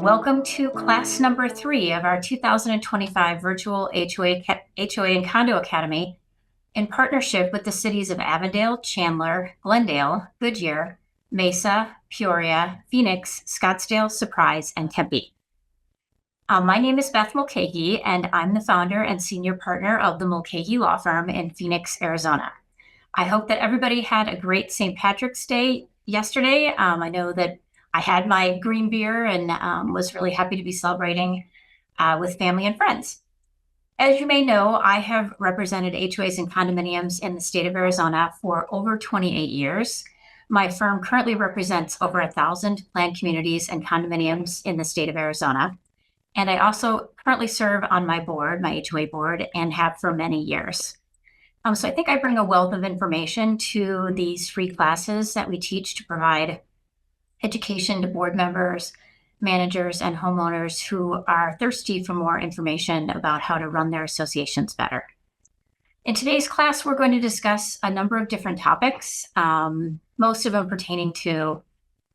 Welcome to class number 3 of our 2025 virtual HOA and Condo Academy in partnership with the cities of Avondale, Chandler, Glendale, Goodyear, Mesa, Peoria, Phoenix, Scottsdale, Surprise, and Tempe. My name is Beth Mulcahy, and I'm the founder and senior partner of the Mulcahy Law Firm in Phoenix, Arizona. I hope that everybody had a great St. Patrick's Day yesterday. I know that I had my green beer and was really happy to be celebrating with family and friends. As you may know, I have represented HOAs and condominiums in the state of Arizona for over 28 years. My firm currently represents over 1,000 planned communities and condominiums in the state of Arizona. And I also currently serve on my board, my HOA board, and have for many years. So I think I bring a wealth of information to these free classes that we teach to provide education to board members, managers, and homeowners who are thirsty for more information about how to run their associations better. In today's class, we're going to discuss a number of different topics, most of them pertaining to,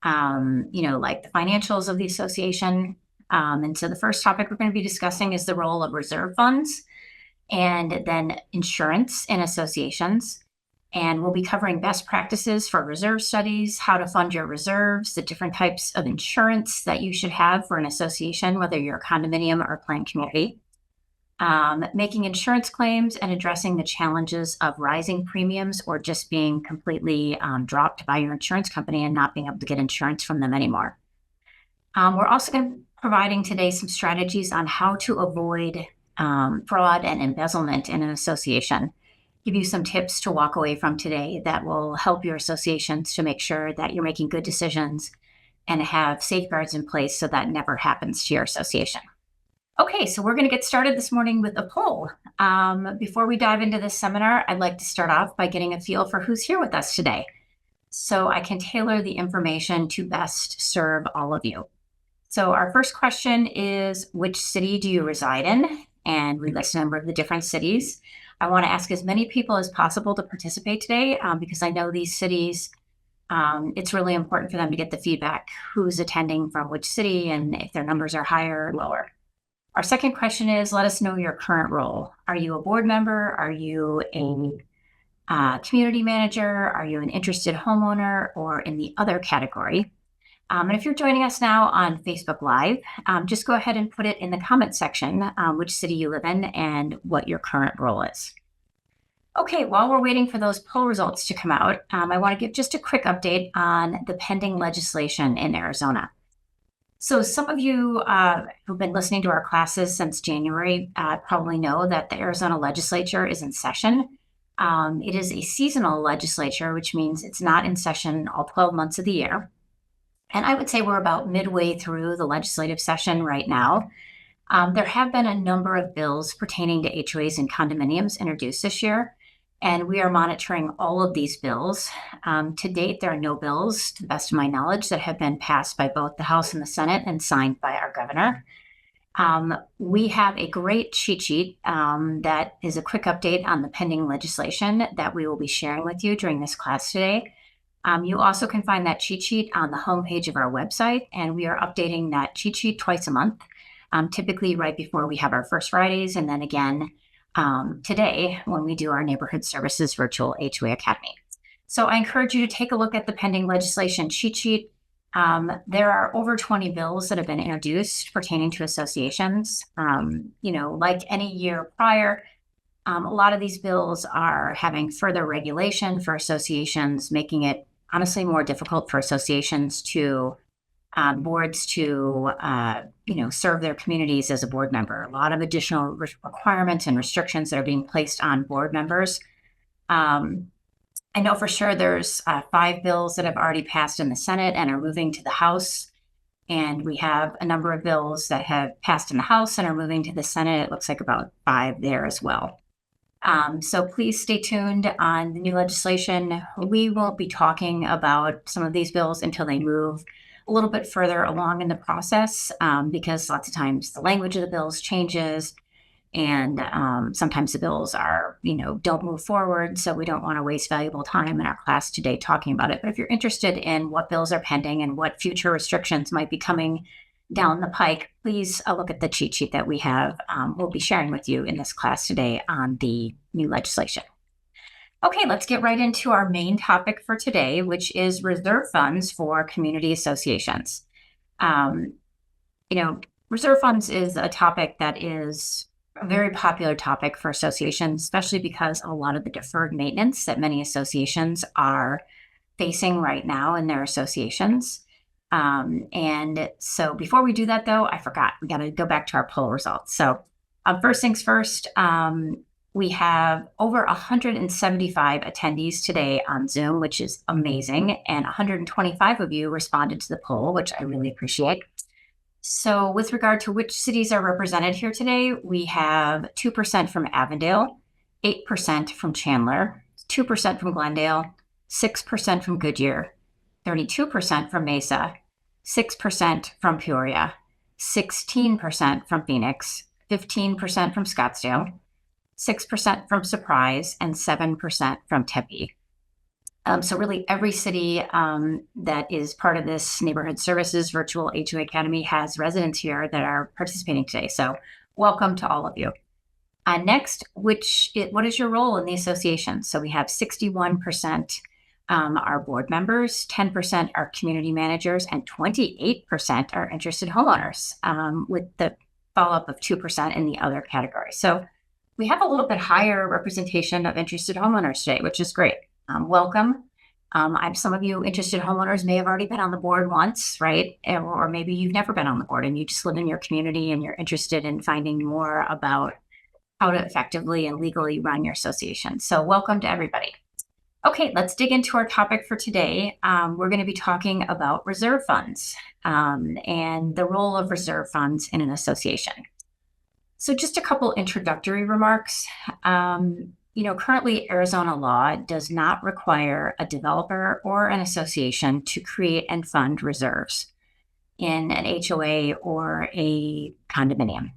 like the financials of the association. And so the first topic we're going to be discussing is the role of reserve funds, and then insurance in associations. And we'll be covering best practices for reserve studies, how to fund your reserves, the different types of insurance that you should have for an association, whether you're a condominium or a planned community, making insurance claims, and addressing the challenges of rising premiums or just being completely dropped by your insurance company and not being able to get insurance from them anymore. We're also going to be providing today some strategies on how to avoid fraud and embezzlement in an association. Give you some tips to walk away from today that will help your associations to make sure that you're making good decisions and have safeguards in place so that never happens to your association. Okay, so we're going to get started this morning with a poll. Before we dive into this seminar, I'd like to start off by getting a feel for who's here with us today, so I can tailor the information to best serve all of you. So our first question is, which city do you reside in? And we list a number of the different cities. I want to ask as many people as possible to participate today because I know these cities, it's really important for them to get the feedback, who's attending from which city and if their numbers are higher or lower. Our second question is, let us know your current role. Are you a board member? Are you a community manager? Are you an interested homeowner, or in the other category? And if you're joining us now on Facebook Live, just go ahead and put it in the comment section, which city you live in and what your current role is. Okay, while we're waiting for those poll results to come out, I want to give just a quick update on the pending legislation in Arizona. So some of you who've been listening to our classes since January probably know that the Arizona legislature is in session. It is a seasonal legislature, which means it's not in session all 12 months of the year. And I would say we're about midway through the legislative session right now. There have been a number of bills pertaining to HOAs and condominiums introduced this year, and we are monitoring all of these bills. To date, there are no bills, to the best of my knowledge, that have been passed by both the House and the Senate and signed by our governor. We have a great cheat sheet that is a quick update on the pending legislation that we will be sharing with you during this class today. You also can find that cheat sheet on the homepage of our website, and we are updating that cheat sheet twice a month, typically right before we have our First Fridays, and then again today when we do our Neighborhood Services Virtual HOA Academy. So I encourage you to take a look at the pending legislation cheat sheet. There are over 20 bills that have been introduced pertaining to associations. Like any year prior, a lot of these bills are having further regulation for associations, making it honestly more difficult for associations to boards to serve their communities as a board member. A lot of additional requirements and restrictions that are being placed on board members. I know for sure there's 5 bills that have already passed in the Senate and are moving to the House. And we have a number of bills that have passed in the House and are moving to the Senate. It looks like about 5 there as well. So please stay tuned on the new legislation. We won't be talking about some of these bills until they move a little bit further along in the process, because lots of times the language of the bills changes, and sometimes the bills are, don't move forward. So we don't want to waste valuable time in our class today talking about it. But if you're interested in what bills are pending and what future restrictions might be coming down the pike, please look at the cheat sheet that we have. We'll be sharing with you in this class today on the new legislation. Okay, let's get right into our main topic for today, which is reserve funds for community associations. Reserve funds is a topic that is a very popular topic for associations, especially because a lot of the deferred maintenance that many associations are facing right now in their associations. And so before we do that, though, I forgot, we got to go back to our poll results. So first things first, we have over 175 attendees today on Zoom, which is amazing. And 125 of you responded to the poll, which I really appreciate. So with regard to which cities are represented here today, we have 2% from Avondale, 8% from Chandler, 2% from Glendale, 6% from Goodyear, 32% from Mesa, 6% from Peoria, 16% from Phoenix, 15% from Scottsdale, 6% from Surprise, and 7% from Tempe. So really every city that is part of this Neighborhood Services Virtual HOA Academy has residents here that are participating today. So welcome to all of you. Next, what is your role in the association? So we have 61% are board members, 10% are community managers, and 28% are interested homeowners, with the follow-up of 2% in the other category. So we have a little bit higher representation of interested homeowners today, which is great. Welcome. Some of you interested homeowners may have already been on the board once, right? Or maybe you've never been on the board and you just live in your community and you're interested in finding more about how to effectively and legally run your association. So welcome to everybody. Okay, let's dig into our topic for today. We're going to be talking about reserve funds and the role of reserve funds in an association. So just a couple introductory remarks. Currently Arizona law does not require a developer or an association to create and fund reserves in an HOA or a condominium.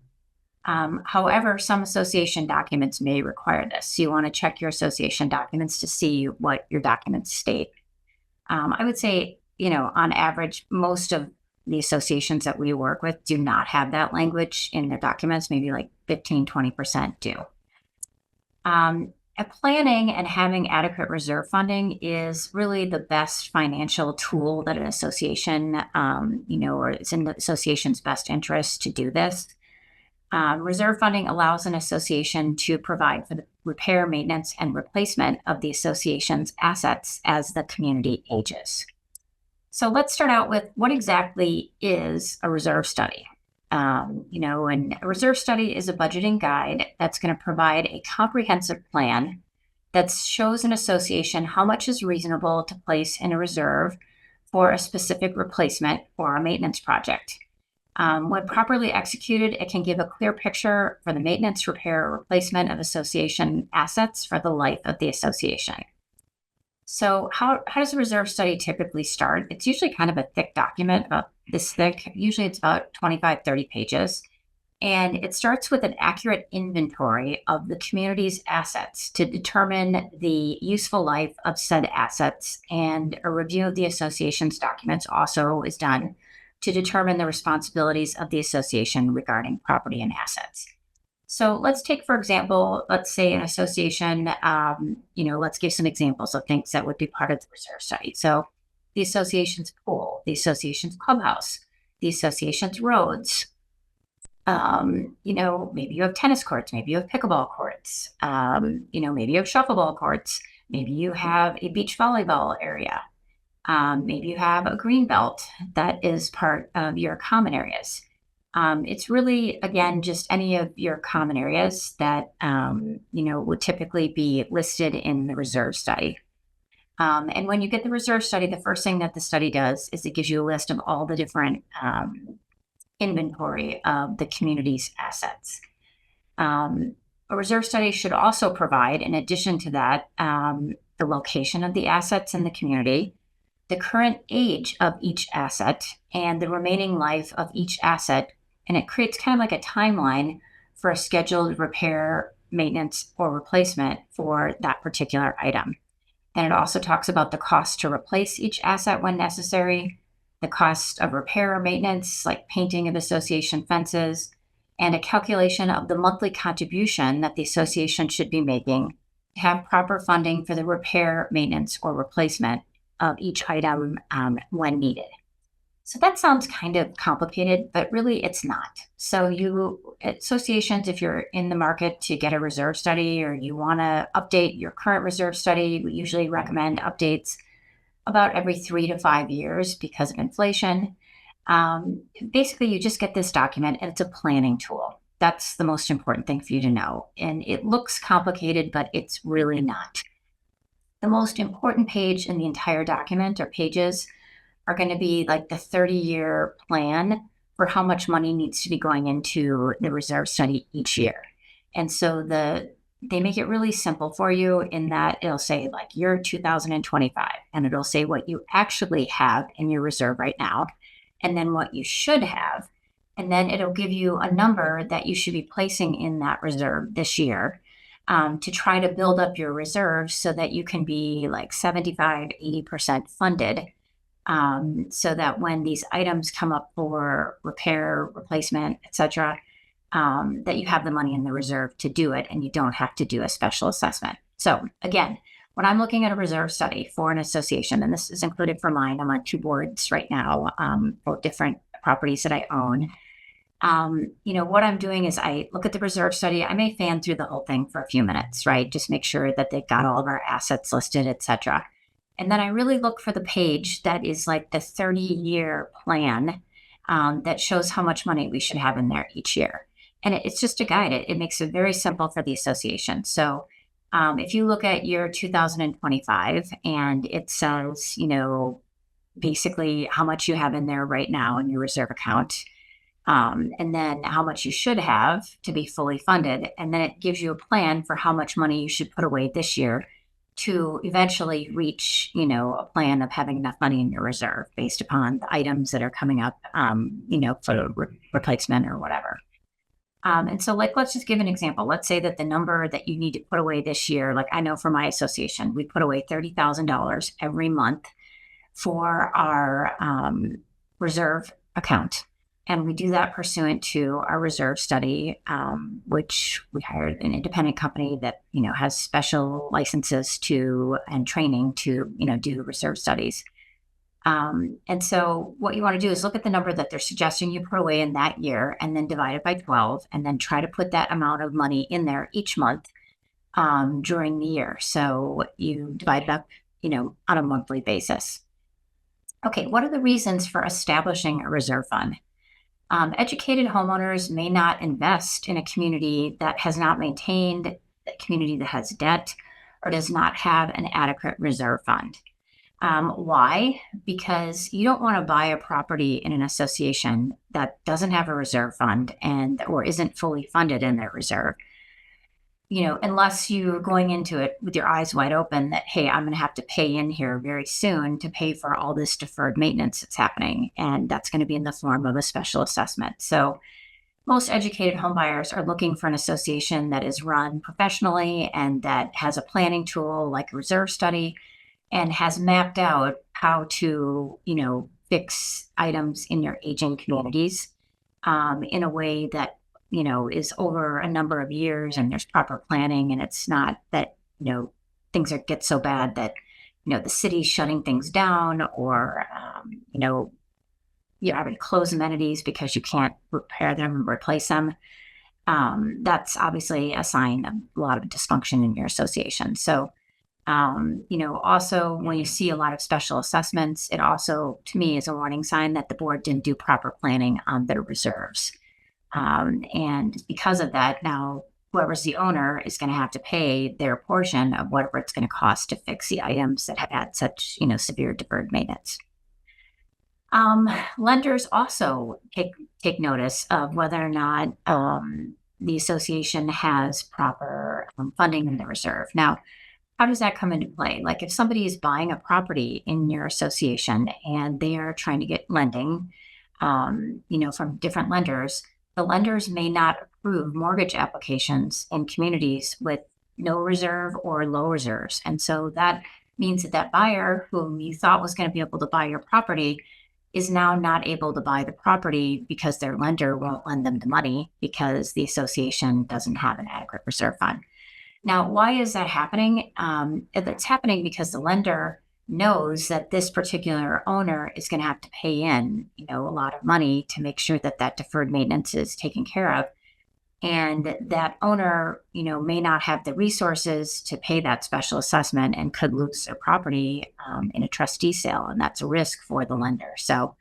However, some association documents may require this. So you want to check your association documents to see what your documents state. I would say, on average, most of the associations that we work with do not have that language in their documents. Maybe like 15-20% do. Planning and having adequate reserve funding is really the best financial tool that an association, or it's in the association's best interest to do this. Reserve funding allows an association to provide for the repair, maintenance, and replacement of the association's assets as the community ages. So let's start out with what exactly is a reserve study. And a reserve study is a budgeting guide that's going to provide a comprehensive plan that shows an association how much is reasonable to place in a reserve for a specific replacement or a maintenance project. When properly executed, it can give a clear picture for the maintenance, repair, or replacement of association assets for the life of the association. So how does a reserve study typically start? It's usually kind of a thick document, about this thick. Usually it's about 25-30 pages. And it starts with an accurate inventory of the community's assets to determine the useful life of said assets. And a review of the association's documents also is done to determine the responsibilities of the association regarding property and assets. So let's take, for example, let's say an association, let's give some examples of things that would be part of the reserve study. So the association's pool, the association's clubhouse, the association's roads. Maybe you have tennis courts, maybe you have pickleball courts, maybe you have shuffleball courts, maybe you have a beach volleyball area. Maybe you have a green belt that is part of your common areas. It's really, again, just any of your common areas that, would typically be listed in the reserve study. And when you get the reserve study, the first thing that the study does is it gives you a list of all the different inventory of the community's assets. A reserve study should also provide, in addition to that, the location of the assets in the community, the current age of each asset, and the remaining life of each asset. And it creates kind of like a timeline for a scheduled repair, maintenance, or replacement for that particular item. And it also talks about the cost to replace each asset when necessary, the cost of repair or maintenance, like painting of association fences, and a calculation of the monthly contribution that the association should be making to have proper funding for the repair, maintenance, or replacement of each item when needed. So that sounds kind of complicated, but really it's not. So associations, if you're in the market to get a reserve study or you want to update your current reserve study, we usually recommend updates about every 3 to 5 years because of inflation. Basically, you just get this document and it's a planning tool. That's the most important thing for you to know. And it looks complicated, but it's really not. The most important page in the entire document or pages are going to be like the 30-year plan for how much money needs to be going into the reserve study each year. And so they make it really simple for you in that it'll say like year 2025, and it'll say what you actually have in your reserve right now, and then what you should have. And then it'll give you a number that you should be placing in that reserve this year to try to build up your reserves so that you can be like 75, 80% funded. So that when these items come up for repair, replacement, etc., that you have the money in the reserve to do it and you don't have to do a special assessment. So again, when I'm looking at a reserve study for an association, and this is included for mine, I'm on 2 boards right now for different properties that I own. What I'm doing is I look at the reserve study. I may fan through the whole thing for a few minutes, right? Just make sure that they've got all of our assets listed, etc. And then I really look for the page that is like the 30-year plan that shows how much money we should have in there each year. And it's just a guide. It makes it very simple for the association. So if you look at year 2025 and it says, basically how much you have in there right now in your reserve account, and then how much you should have to be fully funded. And then it gives you a plan for how much money you should put away this year to eventually reach, a plan of having enough money in your reserve based upon the items that are coming up, for replacement or whatever. And so let's just give an example. Let's say that the number that you need to put away this year, like I know for my association, we put away $30,000 every month for our reserve account. And we do that pursuant to our reserve study, which we hired an independent company that, has special licenses and training to, do reserve studies. And so what you want to do is look at the number that they're suggesting you put away in that year and then divide it by 12 and then try to put that amount of money in there each month during the year. So you divide up, on a monthly basis. Okay, what are the reasons for establishing a reserve fund? Educated homeowners may not invest in a community that has not maintained, a community that has debt, or does not have an adequate reserve fund. Why? Because you don't want to buy a property in an association that doesn't have a reserve fund or isn't fully funded in their reserve. Unless you're going into it with your eyes wide open that, hey, I'm going to have to pay in here very soon to pay for all this deferred maintenance that's happening. And that's going to be in the form of a special assessment. So most educated homebuyers are looking for an association that is run professionally and that has a planning tool like a reserve study and has mapped out how to, fix items in your aging communities in a way that is over a number of years and there's proper planning, and it's not that, things get so bad that, the city's shutting things down or, you're having to close amenities because you can't repair them and replace them. That's obviously a sign of a lot of dysfunction in your association. So, also when you see a lot of special assessments, it also, to me, is a warning sign that the board didn't do proper planning on their reserves. And because of that, now whoever's the owner is going to have to pay their portion of whatever it's going to cost to fix the items that have had such, severe deferred maintenance. Lenders also take notice of whether or not the association has proper funding in the reserve. Now, how does that come into play? Like if somebody is buying a property in your association and they are trying to get lending, from different lenders, the lenders may not approve mortgage applications in communities with no reserve or low reserves. And so that means that buyer whom you thought was going to be able to buy your property is now not able to buy the property because their lender won't lend them the money because the association doesn't have an adequate reserve fund. Now, why is that happening? It's happening because the lender knows that this particular owner is going to have to pay in, a lot of money to make sure that that deferred maintenance is taken care of. And that owner, may not have the resources to pay that special assessment and could lose their property in a trustee sale. And that's a risk for the lender. So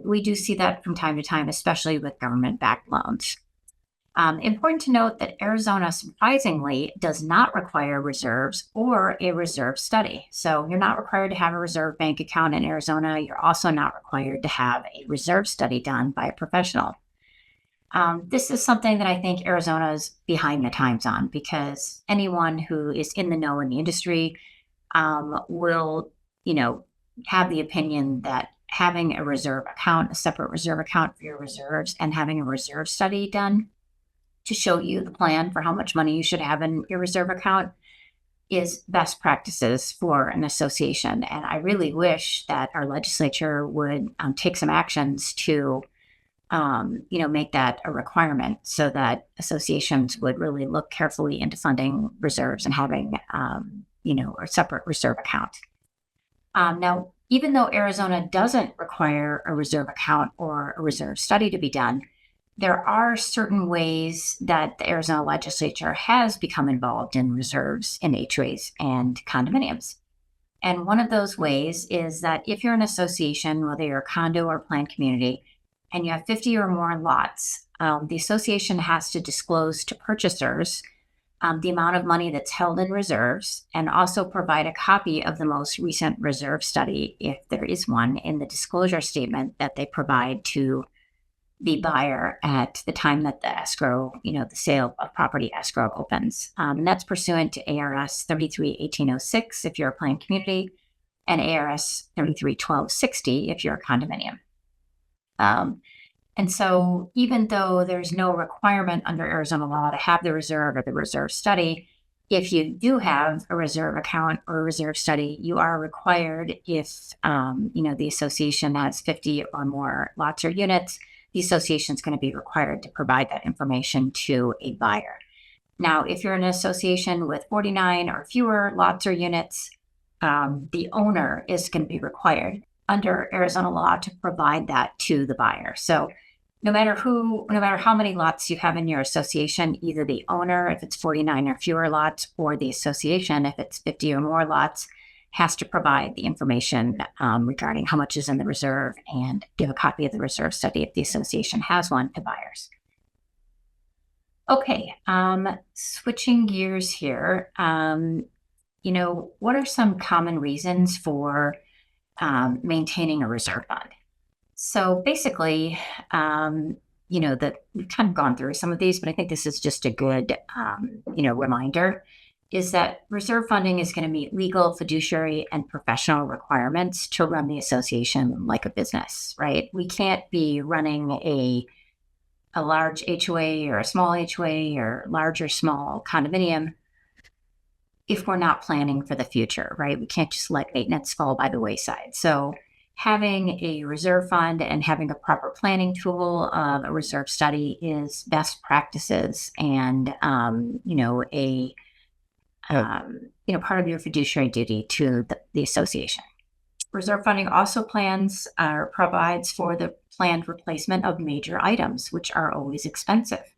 we do see that from time to time, especially with government-backed loans. Important to note that Arizona, surprisingly, does not require reserves or a reserve study. So you're not required to have a reserve bank account in Arizona. You're also not required to have a reserve study done by a professional. This is something that I think Arizona is behind the times on, because anyone who is in the know in the industry will, have the opinion that having a reserve account, a separate reserve account for your reserves, and having a reserve study done to show you the plan for how much money you should have in your reserve account is best practices for an association. And I really wish that our legislature would take some actions to, make that a requirement so that associations would really look carefully into funding reserves and having, a separate reserve account. Now, even though Arizona doesn't require a reserve account or a reserve study to be done, there are certain ways that the Arizona legislature has become involved in reserves in HOAs and condominiums. And one of those ways is that if you're an association, whether you're a condo or planned community, and you have 50 or more lots, the association has to disclose to purchasers the amount of money that's held in reserves, and also provide a copy of the most recent reserve study, if there is one, in the disclosure statement that they provide to the buyer at the time that the escrow, the sale of property escrow opens. And that's pursuant to A.R.S. 33-1806 if you're a planned community, and A.R.S. 33-1260 if you're a condominium. And so even though there's no requirement under Arizona law to have the reserve or the reserve study, if you do have a reserve account or a reserve study, you are required, if, the association has 50 or more lots or units, the association is going to be required to provide that information to a buyer. Now, if you're an association with 49 or fewer lots or units, the owner is going to be required under Arizona law to provide that to the buyer. So no matter how many lots you have in your association, either the owner, if it's 49 or fewer lots, or the association, if it's 50 or more lots, has to provide the information regarding how much is in the reserve and give a copy of the reserve study if the association has one to buyers. Okay, switching gears here. What are some common reasons for maintaining a reserve fund? So basically, that we've kind of gone through some of these, but I think this is just a good, reminder, is that reserve funding is going to meet legal, fiduciary, and professional requirements to run the association like a business, right? We can't be running a large HOA or a small HOA or large or small condominium if we're not planning for the future, right? We can't just let maintenance fall by the wayside. So having a reserve fund and having a proper planning tool of a reserve study is best practices and, part of your fiduciary duty to the association. Reserve funding also provides for the planned replacement of major items, which are always expensive.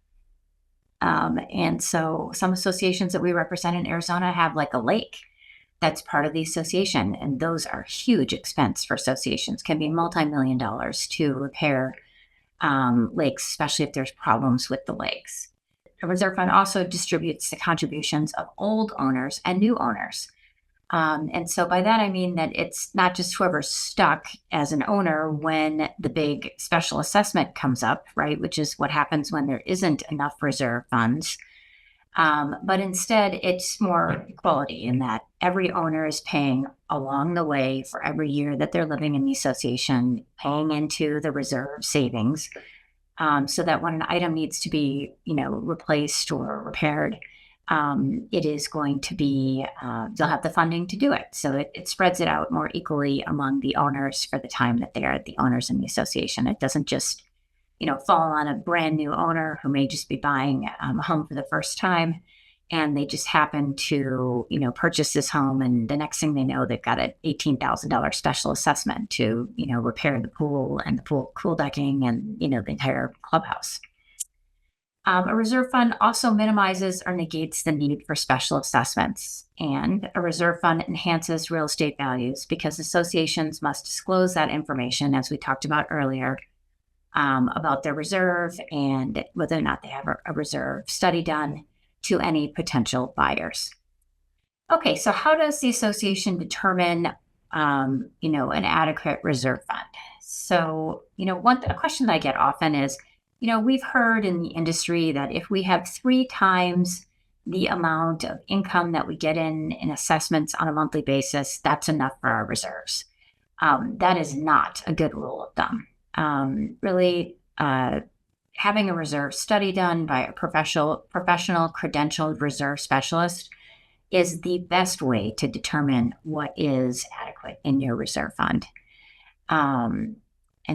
And so some associations that we represent in Arizona have like a lake that's part of the association. And those are huge expense for associations, can be multi-million dollars to repair lakes, especially if there's problems with the lakes. The reserve fund also distributes the contributions of old owners and new owners. And so by that, I mean that it's not just whoever's stuck as an owner when the big special assessment comes up, right? Which is what happens when there isn't enough reserve funds. But instead, it's more equality in that every owner is paying along the way for every year that they're living in the association, paying into the reserve savings, so that when an item needs to be, replaced or repaired, it is going to be, they'll have the funding to do it. So it spreads it out more equally among the owners for the time that they are the owners in the association. It doesn't just, fall on a brand new owner who may just be buying a home for the first time. And they just happen to, purchase this home. And the next thing they know, they've got an $18,000 special assessment to, repair the pool and the pool decking and, the entire clubhouse. A reserve fund also minimizes or negates the need for special assessments, and a reserve fund enhances real estate values because associations must disclose that information, as we talked about earlier, about their reserve and whether or not they have a reserve study done to any potential buyers. Okay, so how does the association determine, an adequate reserve fund? So, a question that I get often is, we've heard in the industry that if we have 3 times the amount of income that we get in assessments on a monthly basis, that's enough for our reserves. That is not a good rule of thumb. Really, having a reserve study done by a professional credentialed reserve specialist is the best way to determine what is adequate in your reserve fund. And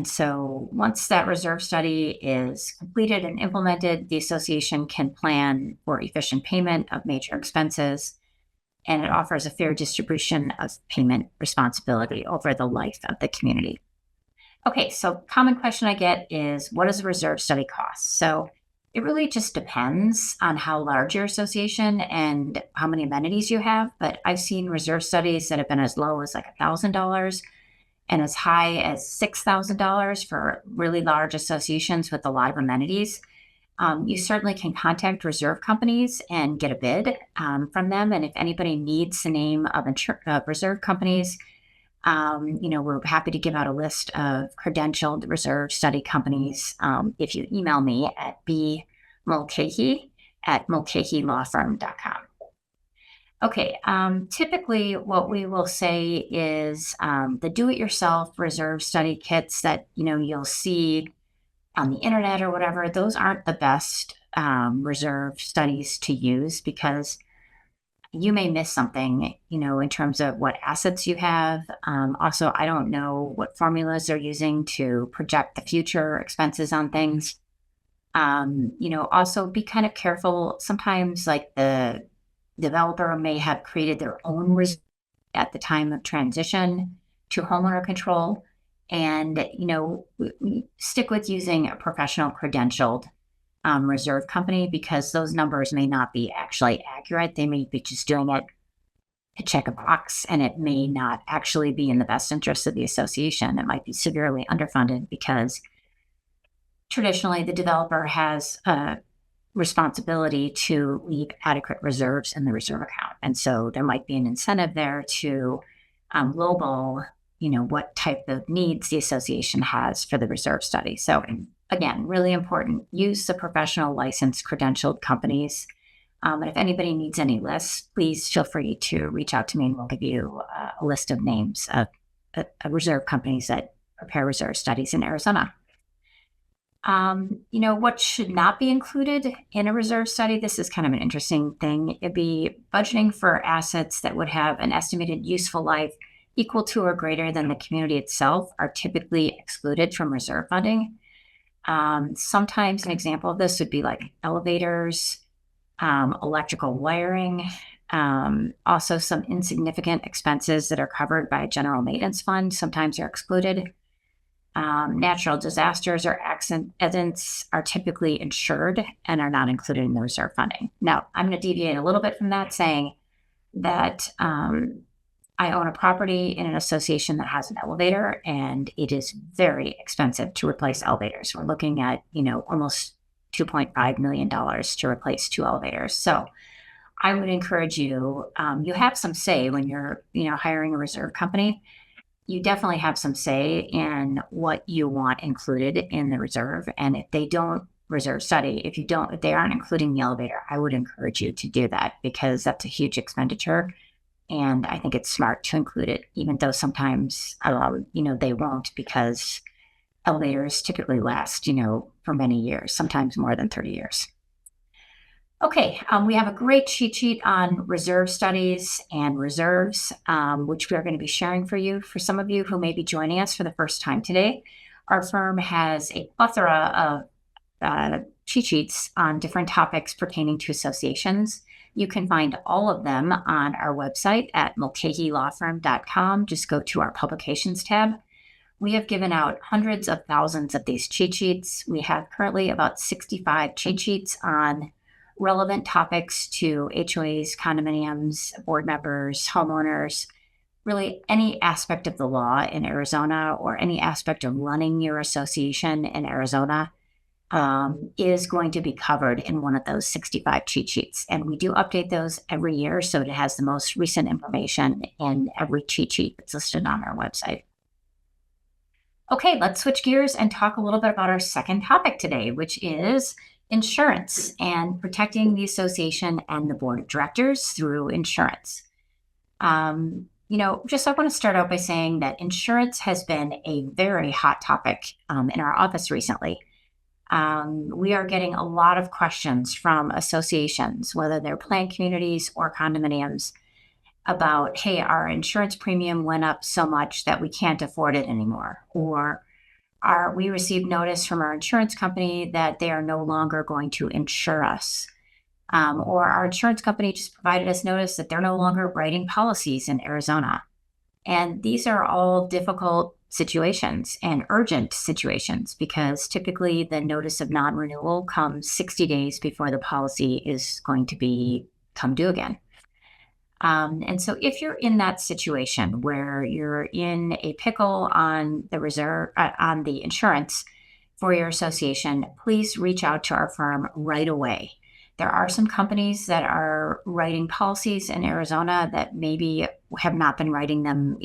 so once that reserve study is completed and implemented, the association can plan for efficient payment of major expenses, and it offers a fair distribution of payment responsibility over the life of the community. Okay, so common question I get is, what does a reserve study cost? So it really just depends on how large your association and how many amenities you have, but I've seen reserve studies that have been as low as like $1,000 and as high as $6,000 for really large associations with a lot of amenities. You certainly can contact reserve companies and get a bid from them. And if anybody needs the name of reserve companies, we're happy to give out a list of credentialed reserve study companies if you email me at bmulcahy@mulcahylawfirm.com. Okay, typically what we will say is the do-it-yourself reserve study kits that, you'll see on the internet or whatever, those aren't the best reserve studies to use because you may miss something, in terms of what assets you have. Also, I don't know what formulas they're using to project the future expenses on things. Also be kind of careful. Sometimes like the developer may have created their own reserve at the time of transition to homeowner control. And, we stick with using a professional credentialed reserve company because those numbers may not be actually accurate. They may be just doing it to check a box, and it may not actually be in the best interest of the association. It might be severely underfunded because traditionally the developer has a responsibility to leave adequate reserves in the reserve account. And so there might be an incentive there to lowball, what type of needs the association has for the reserve study. So again, really important, use the professional licensed credentialed companies. And if anybody needs any lists, please feel free to reach out to me and we'll give you a list of names of reserve companies that prepare reserve studies in Arizona. What should not be included in a reserve study? This is kind of an interesting thing. It'd be budgeting for assets that would have an estimated useful life equal to or greater than the community itself are typically excluded from reserve funding. Sometimes an example of this would be like elevators, electrical wiring, also some insignificant expenses that are covered by a general maintenance fund. Sometimes they're excluded. Natural disasters or accidents are typically insured and are not included in the reserve funding. Now, I'm going to deviate a little bit from that, saying that I own a property in an association that has an elevator, and it is very expensive to replace elevators. We're looking at, almost $2.5 million to replace 2 elevators. So I would encourage you, you have some say when you're, hiring a reserve company. You definitely have some say in what you want included in the reserve. And if they don't reserve study, if they aren't including the elevator, I would encourage you to do that because that's a huge expenditure. And I think it's smart to include it, even though sometimes, they won't because elevators typically last, for many years, sometimes more than 30 years. Okay, we have a great cheat sheet on reserve studies and reserves, which we are going to be sharing for you. For some of you who may be joining us for the first time today, our firm has a plethora of cheat sheets on different topics pertaining to associations. You can find all of them on our website at mulcahylawfirm.com. Just go to our publications tab. We have given out hundreds of thousands of these cheat sheets. We have currently about 65 cheat sheets on relevant topics to HOAs, condominiums, board members, homeowners, really any aspect of the law in Arizona or any aspect of running your association in Arizona is going to be covered in one of those 65 cheat sheets. And we do update those every year, so it has the most recent information in every cheat sheet that's listed on our website. Okay, let's switch gears and talk a little bit about our second topic today, which is insurance and protecting the association and the board of directors through insurance. I want to start out by saying that insurance has been a very hot topic in our office recently. We are getting a lot of questions from associations, whether they're planned communities or condominiums, about, hey, our insurance premium went up so much that we can't afford it anymore. Or we received notice from our insurance company that they are no longer going to insure us. Or our insurance company just provided us notice that they're no longer writing policies in Arizona. And these are all difficult situations and urgent situations because typically the notice of non-renewal comes 60 days before the policy is going to become due again. And so if you're in that situation where you're in a pickle on the insurance for your association, please reach out to our firm right away. There are some companies that are writing policies in Arizona that maybe have not been writing them,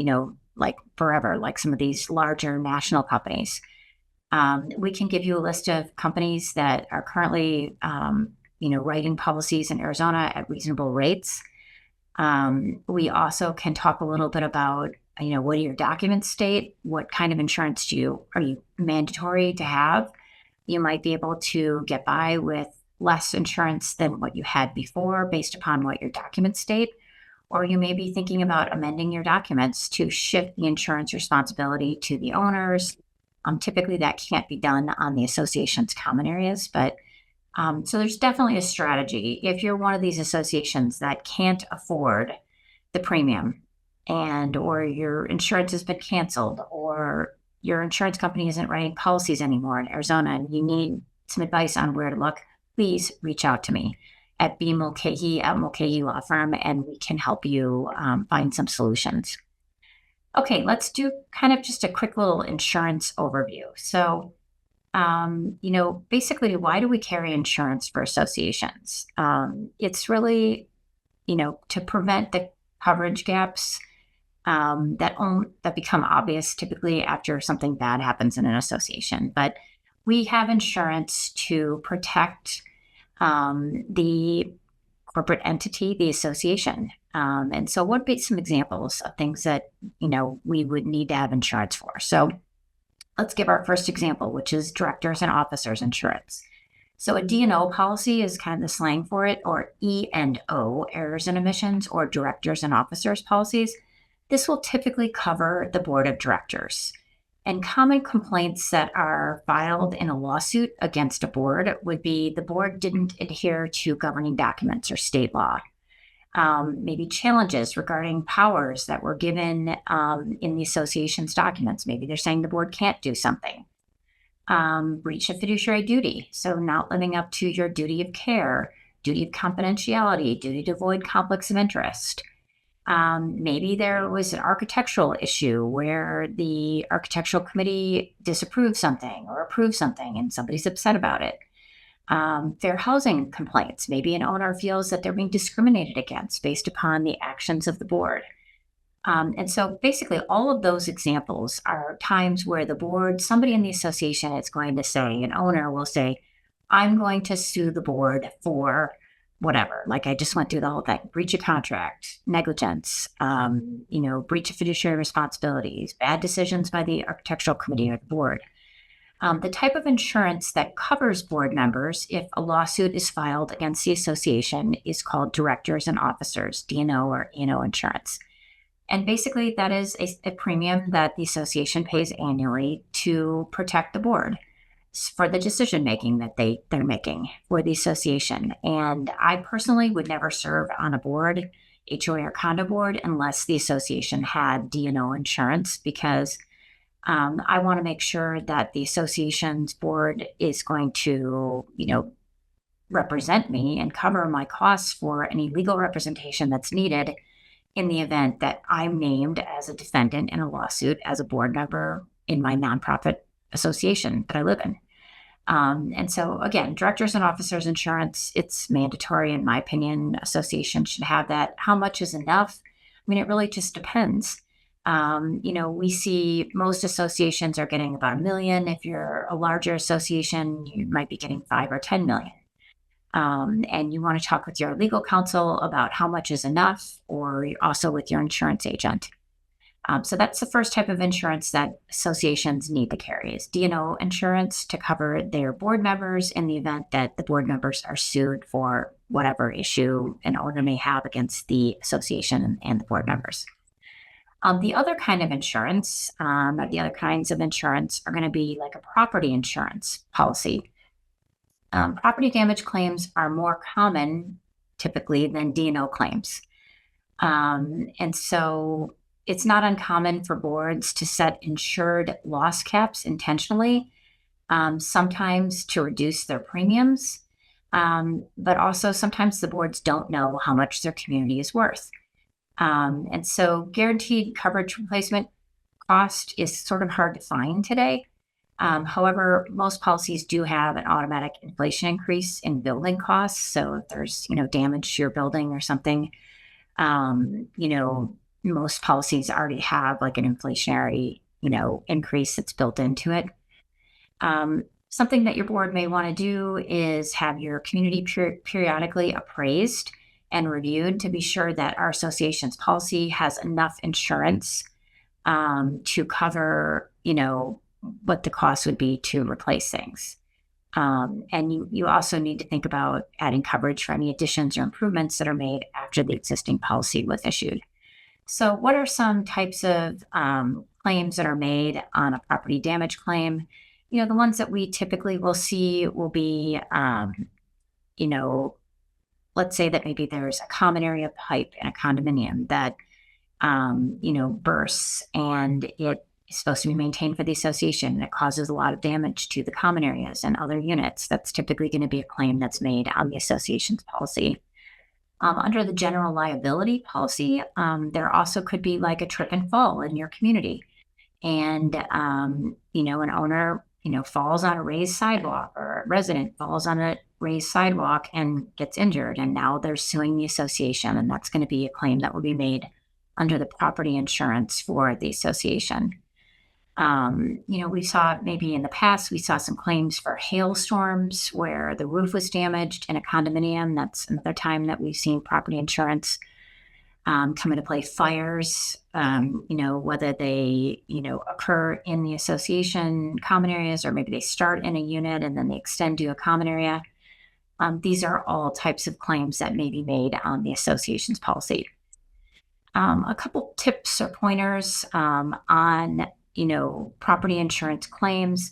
like forever, like some of these larger national companies. We can give you a list of companies that are currently, writing policies in Arizona at reasonable rates. We also can talk a little bit about, what do your documents state? What kind of insurance are you mandatory to have? You might be able to get by with less insurance than what you had before based upon what your documents state. Or you may be thinking about amending your documents to shift the insurance responsibility to the owners. Typically that can't be done on the association's common areas, but so there's definitely a strategy. If you're one of these associations that can't afford the premium or your insurance has been canceled or your insurance company isn't writing policies anymore in Arizona and you need some advice on where to look, please reach out to me at B. Mulcahy at Mulcahy Law Firm, and we can help you find some solutions. Okay, let's do kind of just a quick little insurance overview. So basically, why do we carry insurance for associations? It's really, to prevent the coverage gaps that become obvious typically after something bad happens in an association. But we have insurance to protect the corporate entity, the association. And so what would be some examples of things that, we would need to have insurance for? So let's give our first example, which is directors and officers insurance. So a D&O policy is kind of the slang for it, or E&O, errors and omissions, or directors and officers policies. This will typically cover the board of directors. And common complaints that are filed in a lawsuit against a board would be the board didn't adhere to governing documents or state law. Maybe challenges regarding powers that were given in the association's documents. Maybe they're saying the board can't do something. Breach of fiduciary duty, so not living up to your duty of care, duty of confidentiality, duty to avoid conflicts of interest. Maybe there was an architectural issue where the architectural committee disapproved something or approved something and somebody's upset about it. Fair housing complaints. Maybe an owner feels that they're being discriminated against based upon the actions of the board. And so basically all of those examples are times where the board, somebody in the association is going to say, an owner will say, I'm going to sue the board for whatever. Like I just went through the whole thing, breach of contract, negligence, breach of fiduciary responsibilities, bad decisions by the architectural committee or the board. The type of insurance that covers board members if a lawsuit is filed against the association is called directors and officers, D&O or E&O insurance. And basically, that is a premium that the association pays annually to protect the board for the decision making that they're making for the association. And I personally would never serve on a board, HOA or condo board, unless the association had D&O insurance, because I want to make sure that the association's board is going to, represent me and cover my costs for any legal representation that's needed in the event that I'm named as a defendant in a lawsuit as a board member in my nonprofit association that I live in. And so again, directors and officers insurance, it's mandatory in my opinion. Associations should have that. How much is enough? I mean, it really just depends. We see most associations are getting about $1 million. If you're a larger association, you might be getting 5 or 10 million. And you want to talk with your legal counsel about how much is enough, or also with your insurance agent. So that's the first type of insurance that associations need to carry is D&O insurance to cover their board members in the event that the board members are sued for whatever issue an owner may have against the association and the board members. The other kind of insurance, the other kinds of insurance are going to be like a property insurance policy. Property damage claims are more common typically than D&O claims. And so it's not uncommon for boards to set insured loss caps intentionally, sometimes to reduce their premiums, but also sometimes the boards don't know how much their community is worth. And so guaranteed coverage replacement cost is sort of hard to find today. However, most policies do have an automatic inflation increase in building costs. So if there's, damage to your building or something, most policies already have like an inflationary, increase that's built into it. Something that your board may want to do is have your community periodically appraised and reviewed to be sure that our association's policy has enough insurance to cover, what the cost would be to replace things. And you also need to think about adding coverage for any additions or improvements that are made after the existing policy was issued. So what are some types of claims that are made on a property damage claim? The ones that we typically will see will be, let's say that maybe there's a common area pipe in a condominium that, bursts, and it is supposed to be maintained for the association, and it causes a lot of damage to the common areas and other units. That's typically going to be a claim that's made on the association's policy. Under the general liability policy, there also could be like a trip and fall in your community. And, an owner, falls on a raised sidewalk, or a resident falls on a raised sidewalk and gets injured. And now they're suing the association. And that's going to be a claim that will be made under the property insurance for the association. We saw maybe in the past, we saw some claims for hailstorms where the roof was damaged in a condominium. That's another time that we've seen property insurance come into play. Fires, whether they, occur in the association common areas, or maybe they start in a unit and then they extend to a common area. These are all types of claims that may be made on the association's policy. A couple tips or pointers on property insurance claims.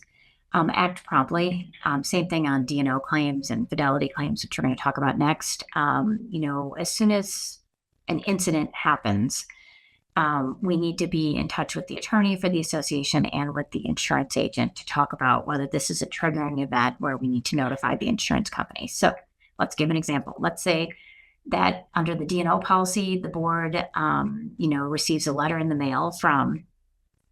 Act promptly. Same thing on D&O claims and fidelity claims, which we're going to talk about next. As soon as an incident happens, we need to be in touch with the attorney for the association and with the insurance agent to talk about whether this is a triggering event where we need to notify the insurance company. So let's give an example. Let's say that under the D&O policy, the board, receives a letter in the mail from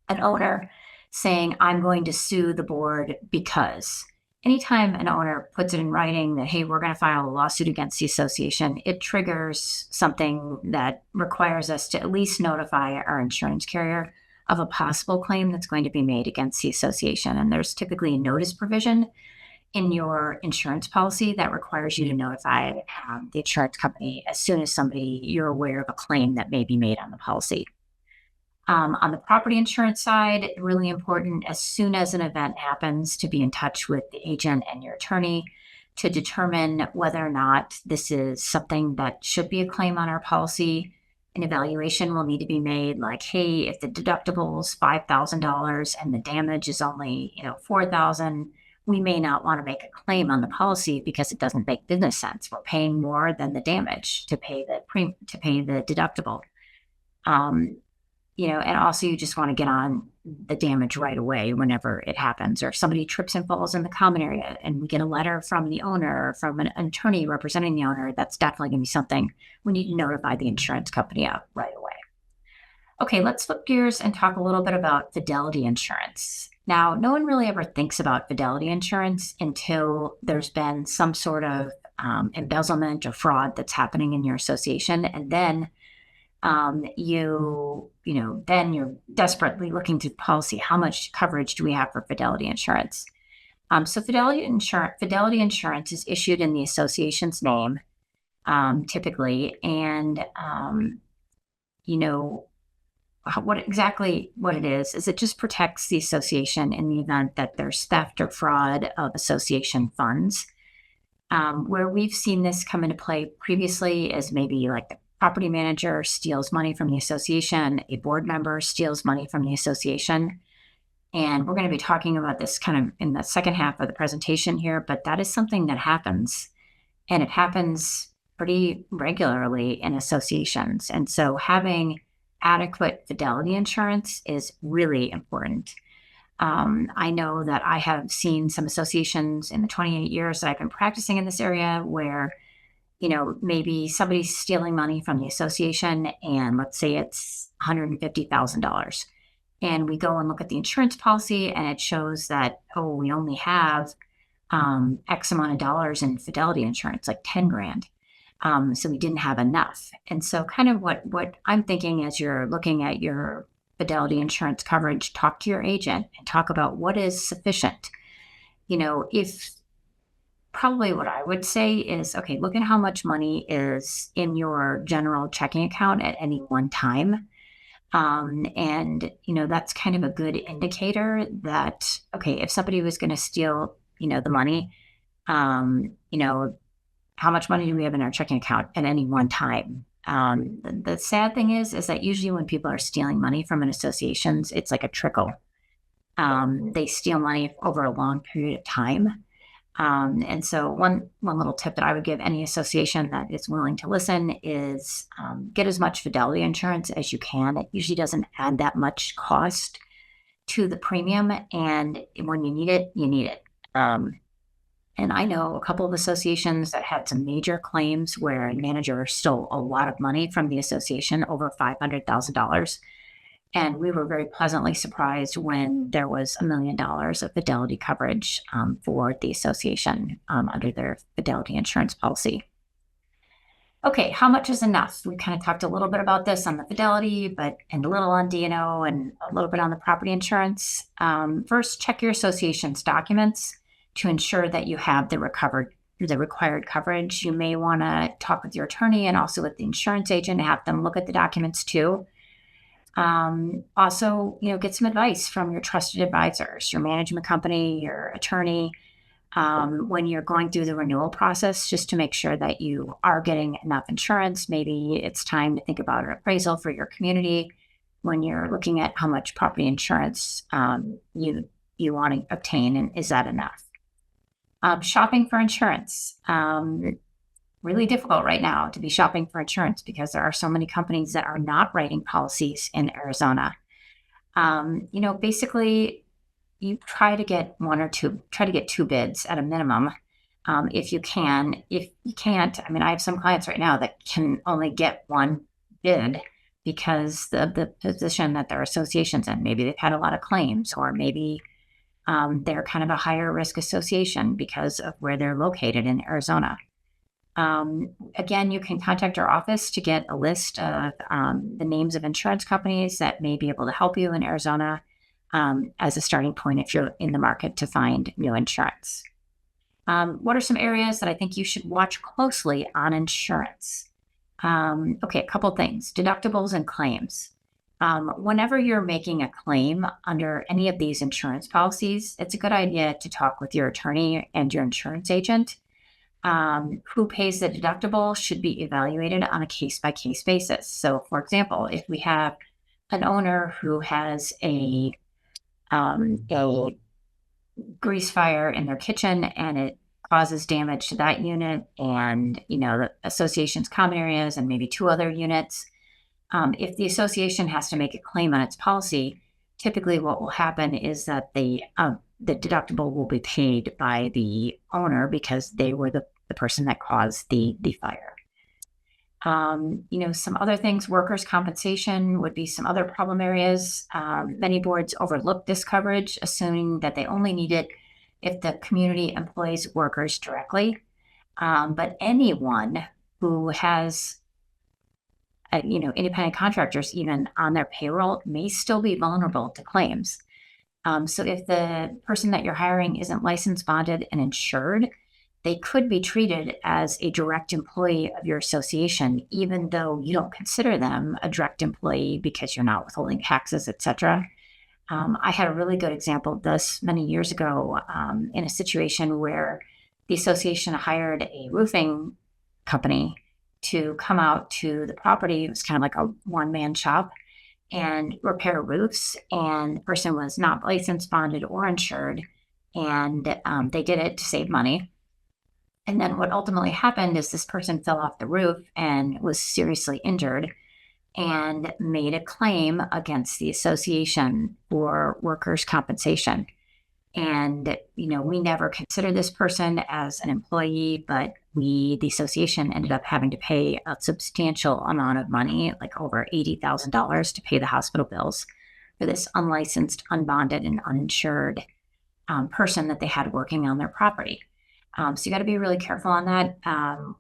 an owner saying, I'm going to sue the board because. Anytime an owner puts it in writing that, hey, we're going to file a lawsuit against the association, it triggers something that requires us to at least notify our insurance carrier of a possible claim that's going to be made against the association. And there's typically a notice provision in your insurance policy that requires you to notify the insurance company as soon as you're aware of a claim that may be made on the policy. On the property insurance side, really important as soon as an event happens to be in touch with the agent and your attorney to determine whether or not this is something that should be a claim on our policy. An evaluation will need to be made like, hey, if the deductible is $5,000 and the damage is only, $4,000, we may not want to make a claim on the policy because it doesn't make business sense. We're paying more than the damage to pay the deductible. And also you just want to get on the damage right away whenever it happens, or if somebody trips and falls in the common area and we get a letter from the owner or from an attorney representing the owner, that's definitely going to be something we need to notify the insurance company of right away. Okay, let's flip gears and talk a little bit about fidelity insurance. Now, no one really ever thinks about fidelity insurance until there's been some sort of embezzlement or fraud that's happening in your association, and then then you're desperately looking to policy. How much coverage do we have for fidelity insurance? So fidelity insurance is issued in the association's name, typically, and what it is it just protects the association in the event that there's theft or fraud of association funds. Where we've seen this come into play previously is maybe like the property manager steals money from the association, a board member steals money from the association. And we're going to be talking about this kind of in the second half of the presentation here, but that is something that happens, and it happens pretty regularly in associations. And so having adequate fidelity insurance is really important. I know that I have seen some associations in the 28 years that I've been practicing in this area where maybe somebody's stealing money from the association, and let's say it's $150,000. And we go and look at the insurance policy, and it shows that, we only have X amount of dollars in fidelity insurance, like 10 grand. So we didn't have enough. And so kind of what I'm thinking as you're looking at your fidelity insurance coverage, talk to your agent and talk about what is sufficient. Probably what I would say is, okay, look at how much money is in your general checking account at any one time. That's kind of a good indicator that, okay, if somebody was going to steal, the money, how much money do we have in our checking account at any one time? The sad thing is that usually when people are stealing money from an association, it's like a trickle. They steal money over a long period of time. And so one little tip that I would give any association that is willing to listen is get as much fidelity insurance as you can. It usually doesn't add that much cost to the premium, and when you need it, you need it. And I know a couple of associations that had some major claims where a manager stole a lot of money from the association, over $500,000. And we were very pleasantly surprised when there was $1 million of fidelity coverage for the association under their fidelity insurance policy. Okay, how much is enough? We kind of talked a little bit about this on the fidelity, and a little on D&O and a little bit on the property insurance. First, check your association's documents to ensure that you have the required coverage. You may want to talk with your attorney and also with the insurance agent and have them look at the documents too. Also, get some advice from your trusted advisors, your management company, your attorney, when you're going through the renewal process, just to make sure that you are getting enough insurance. Maybe it's time to think about an appraisal for your community when you're looking at how much property insurance you want to obtain, and is that enough? Shopping for insurance. Really difficult right now to be shopping for insurance because there are so many companies that are not writing policies in Arizona. Basically you try to get two bids at a minimum. If you can. If you can't, I have some clients right now that can only get one bid because the position that their association's in. Maybe they've had a lot of claims, or maybe they're kind of a higher risk association because of where they're located in Arizona. Again, you can contact our office to get a list of the names of insurance companies that may be able to help you in Arizona as a starting point if you're in the market to find new insurance. What are some areas that I think you should watch closely on insurance? Okay, a couple things. Deductibles and claims. Whenever you're making a claim under any of these insurance policies, it's a good idea to talk with your attorney and your insurance agent. Who pays the deductible should be evaluated on a case-by-case basis. So, for example, if we have an owner who has a grease fire in their kitchen and it causes damage to that unit and, the association's common areas and maybe 2 other units, if the association has to make a claim on its policy, typically what will happen is that the deductible will be paid by the owner because they were the person that caused the fire. Some other things, workers' compensation would be some other problem areas. Many boards overlook this coverage, assuming that they only need it if the community employs workers directly. But anyone who has independent contractors even on their payroll may still be vulnerable to claims. So if the person that you're hiring isn't licensed, bonded, and insured, they could be treated as a direct employee of your association, even though you don't consider them a direct employee because you're not withholding taxes, etc. I had a really good example of this many years ago in a situation where the association hired a roofing company to come out to the property. It was kind of like a one-man shop and repair roofs. And the person was not licensed, bonded, or insured. And they did it to save money. And then what ultimately happened is this person fell off the roof and was seriously injured and made a claim against the association for workers' compensation. And, we never considered this person as an employee, but the association ended up having to pay a substantial amount of money, like over $80,000 to pay the hospital bills for this unlicensed, unbonded, and uninsured person that they had working on their property. So you got to be really careful on that.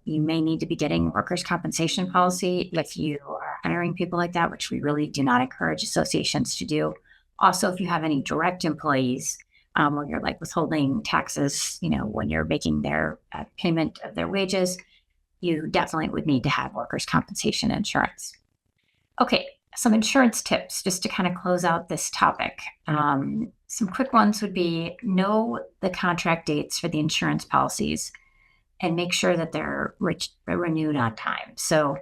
You may need to be getting workers' compensation policy if you are hiring people like that, which we really do not encourage associations to do. Also, if you have any direct employees, where you're like withholding taxes, when you're making their payment of their wages, you definitely would need to have workers' compensation insurance. Okay, some insurance tips just to kind of close out this topic. Some quick ones would be know the contract dates for the insurance policies and make sure that they're renewed on time. So,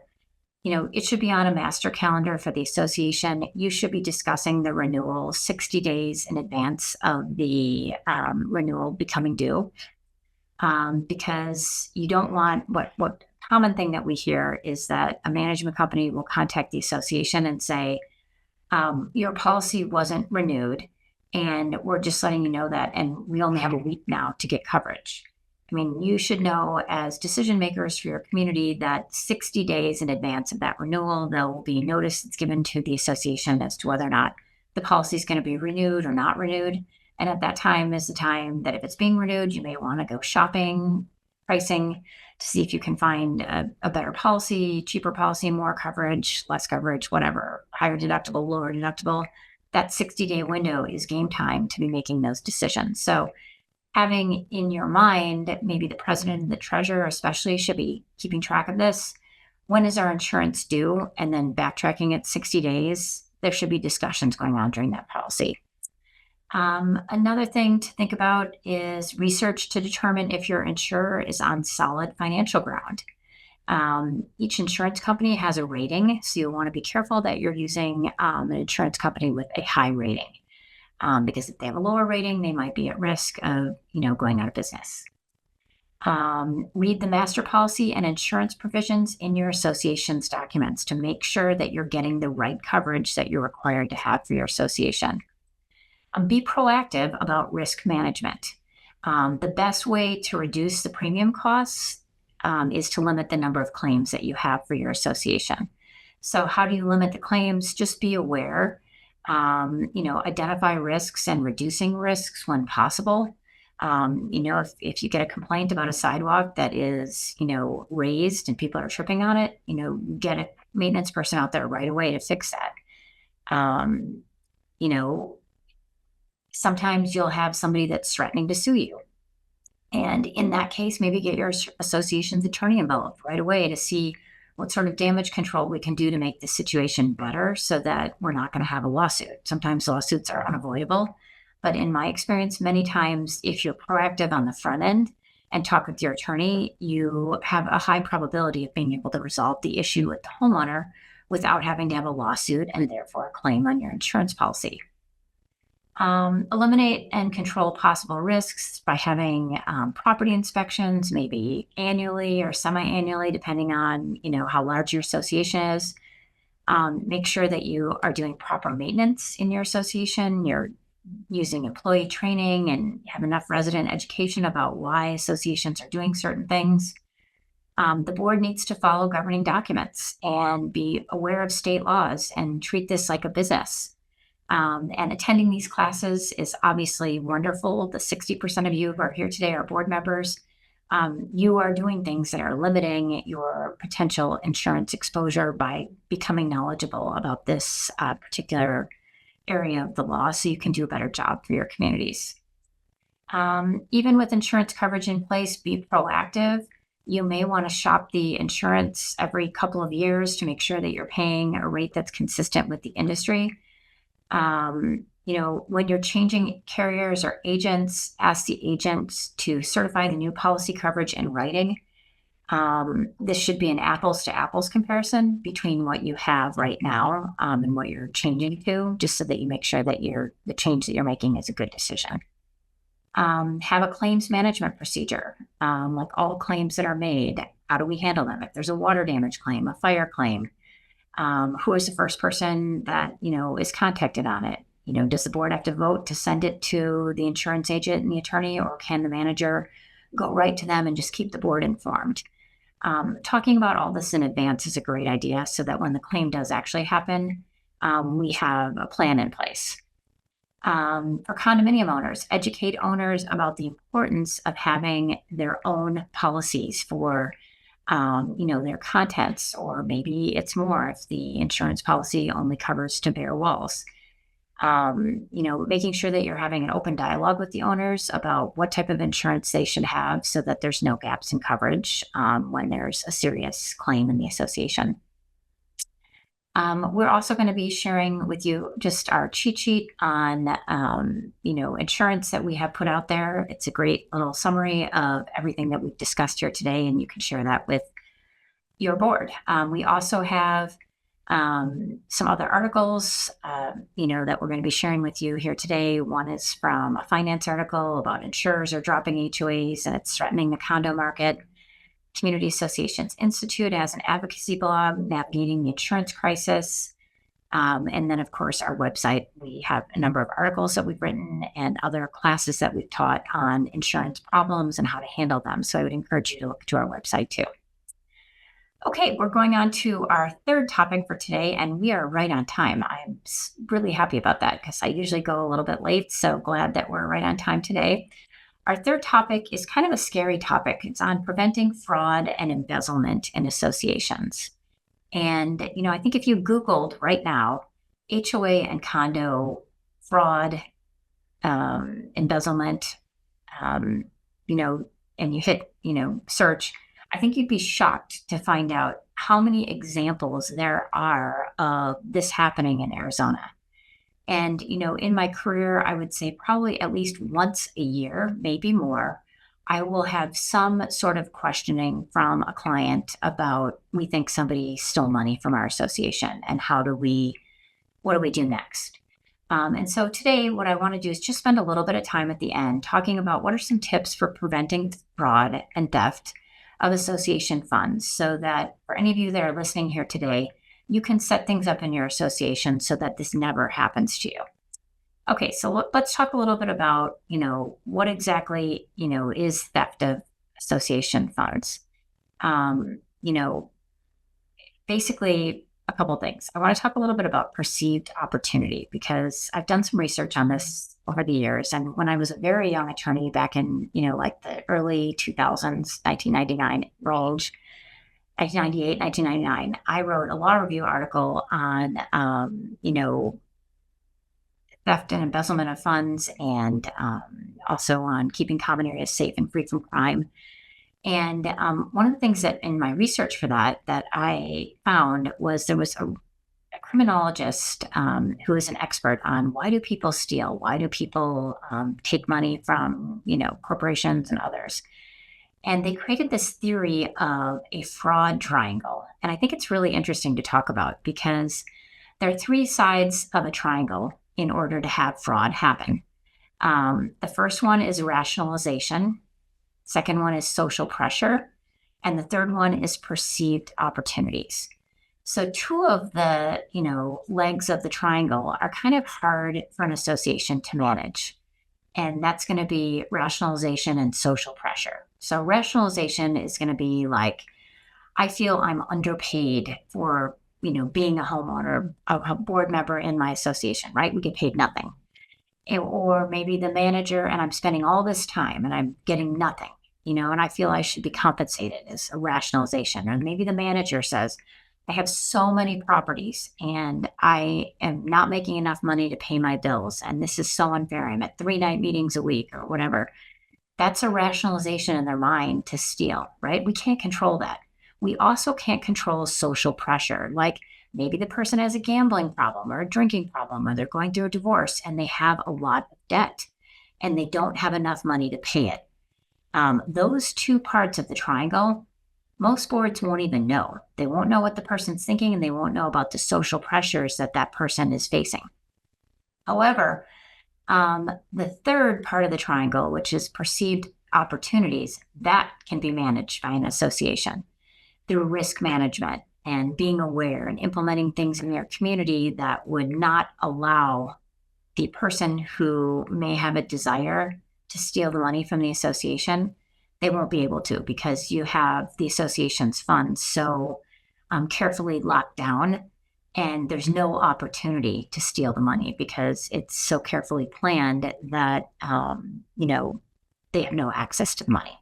it should be on a master calendar for the association. You should be discussing the renewal 60 days in advance of the renewal becoming due, because you don't want what common thing that we hear is that a management company will contact the association and say, your policy wasn't renewed and we're just letting you know that, and we only have a week now to get coverage. I mean, you should know as decision makers for your community that 60 days in advance of that renewal, there will be notice that's given to the association as to whether or not the policy is going to be renewed or not renewed. And at that time is the time that if it's being renewed, you may want to go shopping, pricing to see if you can find a better policy, cheaper policy, more coverage, less coverage, whatever, higher deductible, lower deductible. That 60-day window is game time to be making those decisions. So having in your mind, maybe the president and the treasurer especially should be keeping track of this. When is our insurance due? And then backtracking it 60 days. There should be discussions going on during that policy. Another thing to think about is research to determine if your insurer is on solid financial ground. Each insurance company has a rating, so you'll want to be careful that you're using an insurance company with a high rating. Because if they have a lower rating, they might be at risk of, going out of business. Read the master policy and insurance provisions in your association's documents to make sure that you're getting the right coverage that you're required to have for your association. Be proactive about risk management. The best way to reduce the premium costs is to limit the number of claims that you have for your association. So how do you limit the claims? Just be aware. Identify risks and reducing risks when possible. If you get a complaint about a sidewalk that is, raised and people are tripping on it, get a maintenance person out there right away to fix that. Sometimes you'll have somebody that's threatening to sue you. And in that case, maybe get your association's attorney involved right away to see what sort of damage control we can do to make the situation better so that we're not going to have a lawsuit. Sometimes lawsuits are unavoidable, but in my experience, many times if you're proactive on the front end and talk with your attorney, you have a high probability of being able to resolve the issue with the homeowner without having to have a lawsuit and therefore a claim on your insurance policy. Eliminate and control possible risks by having property inspections, maybe annually or semi-annually, depending on how large your association is. Make sure that you are doing proper maintenance in your association. You're using employee training and have enough resident education about why associations are doing certain things. The board needs to follow governing documents and be aware of state laws and treat this like a business. And attending these classes is obviously wonderful. The 60% of you who are here today are board members. You are doing things that are limiting your potential insurance exposure by becoming knowledgeable about this particular area of the law so you can do a better job for your communities. Even with insurance coverage in place, be proactive. You may want to shop the insurance every couple of years to make sure that you're paying a rate that's consistent with the industry. When you're changing carriers or agents, ask the agent to certify the new policy coverage in writing. This should be an apples to apples comparison between what you have right now and what you're changing to, just so that you make sure that the change that you're making is a good decision. Have a claims management procedure, like all claims that are made. How do we handle them? If there's a water damage claim, a fire claim, who is the first person that, is contacted on it? Does the board have to vote to send it to the insurance agent and the attorney, or can the manager go right to them and just keep the board informed? Talking about all this in advance is a great idea so that when the claim does actually happen, we have a plan in place. For condominium owners, educate owners about the importance of having their own policies for their contents, or maybe it's more if the insurance policy only covers to bare walls. Making sure that you're having an open dialogue with the owners about what type of insurance they should have so that there's no gaps in coverage when there's a serious claim in the association. We're also going to be sharing with you just our cheat sheet on, insurance that we have put out there. It's a great little summary of everything that we've discussed here today, and you can share that with your board. We also have some other articles, that we're going to be sharing with you here today. One is from a finance article about insurers are dropping HOAs and it's threatening the condo market. Community Associations Institute has an advocacy blog, Navigating the Insurance Crisis. And then, of course, our website, we have a number of articles that we've written and other classes that we've taught on insurance problems and how to handle them. So I would encourage you to look to our website too. Okay, we're going on to our third topic for today, and we are right on time. I'm really happy about that because I usually go a little bit late, so glad that we're right on time today. Our third topic is kind of a scary topic. It's on preventing fraud and embezzlement in associations. And, I think if you Googled right now, HOA and condo fraud, embezzlement, and you hit, search, I think you'd be shocked to find out how many examples there are of this happening in Arizona. And, in my career, I would say probably at least once a year, maybe more, I will have some sort of questioning from a client about, we think somebody stole money from our association and what do we do next? And so today, what I want to do is just spend a little bit of time at the end talking about what are some tips for preventing fraud and theft of association funds, so that for any of you that are listening here today, you can set things up in your association so that this never happens to you. Okay, so let's talk a little bit about, what exactly, is theft of association funds. Basically a couple of things. I want to talk a little bit about perceived opportunity because I've done some research on this over the years. And when I was a very young attorney back in, like the early 2000s, 1999 range, 1998, 1999, I wrote a law review article on, theft and embezzlement of funds, and also on keeping common areas safe and free from crime. And one of the things that in my research for that I found was there was a criminologist who is an expert on why do people steal? Why do people take money from, corporations and others? And they created this theory of a fraud triangle. And I think it's really interesting to talk about because there are three sides of a triangle in order to have fraud happen. The first one is rationalization. Second one is social pressure. And the third one is perceived opportunities. So two of the, legs of the triangle are kind of hard for an association to manage. And that's going to be rationalization and social pressure. So rationalization is going to be like, I feel I'm underpaid for, being a homeowner, a board member in my association, right? We get paid nothing. Or maybe the manager and I'm spending all this time and I'm getting nothing, and I feel I should be compensated as a rationalization. Or maybe the manager says, I have so many properties and I am not making enough money to pay my bills. And this is so unfair. I'm at 3 night meetings a week or whatever. That's a rationalization in their mind to steal, right? We can't control that. We also can't control social pressure. Like maybe the person has a gambling problem or a drinking problem, or they're going through a divorce and they have a lot of debt and they don't have enough money to pay it. Those two parts of the triangle, most boards won't even know. They won't know what the person's thinking and they won't know about the social pressures that person is facing. However, the third part of the triangle, which is perceived opportunities, that can be managed by an association through risk management and being aware and implementing things in their community that would not allow the person who may have a desire to steal the money from the association. They won't be able to because you have the association's funds so carefully locked down, and there's no opportunity to steal the money because it's so carefully planned that they have no access to the money.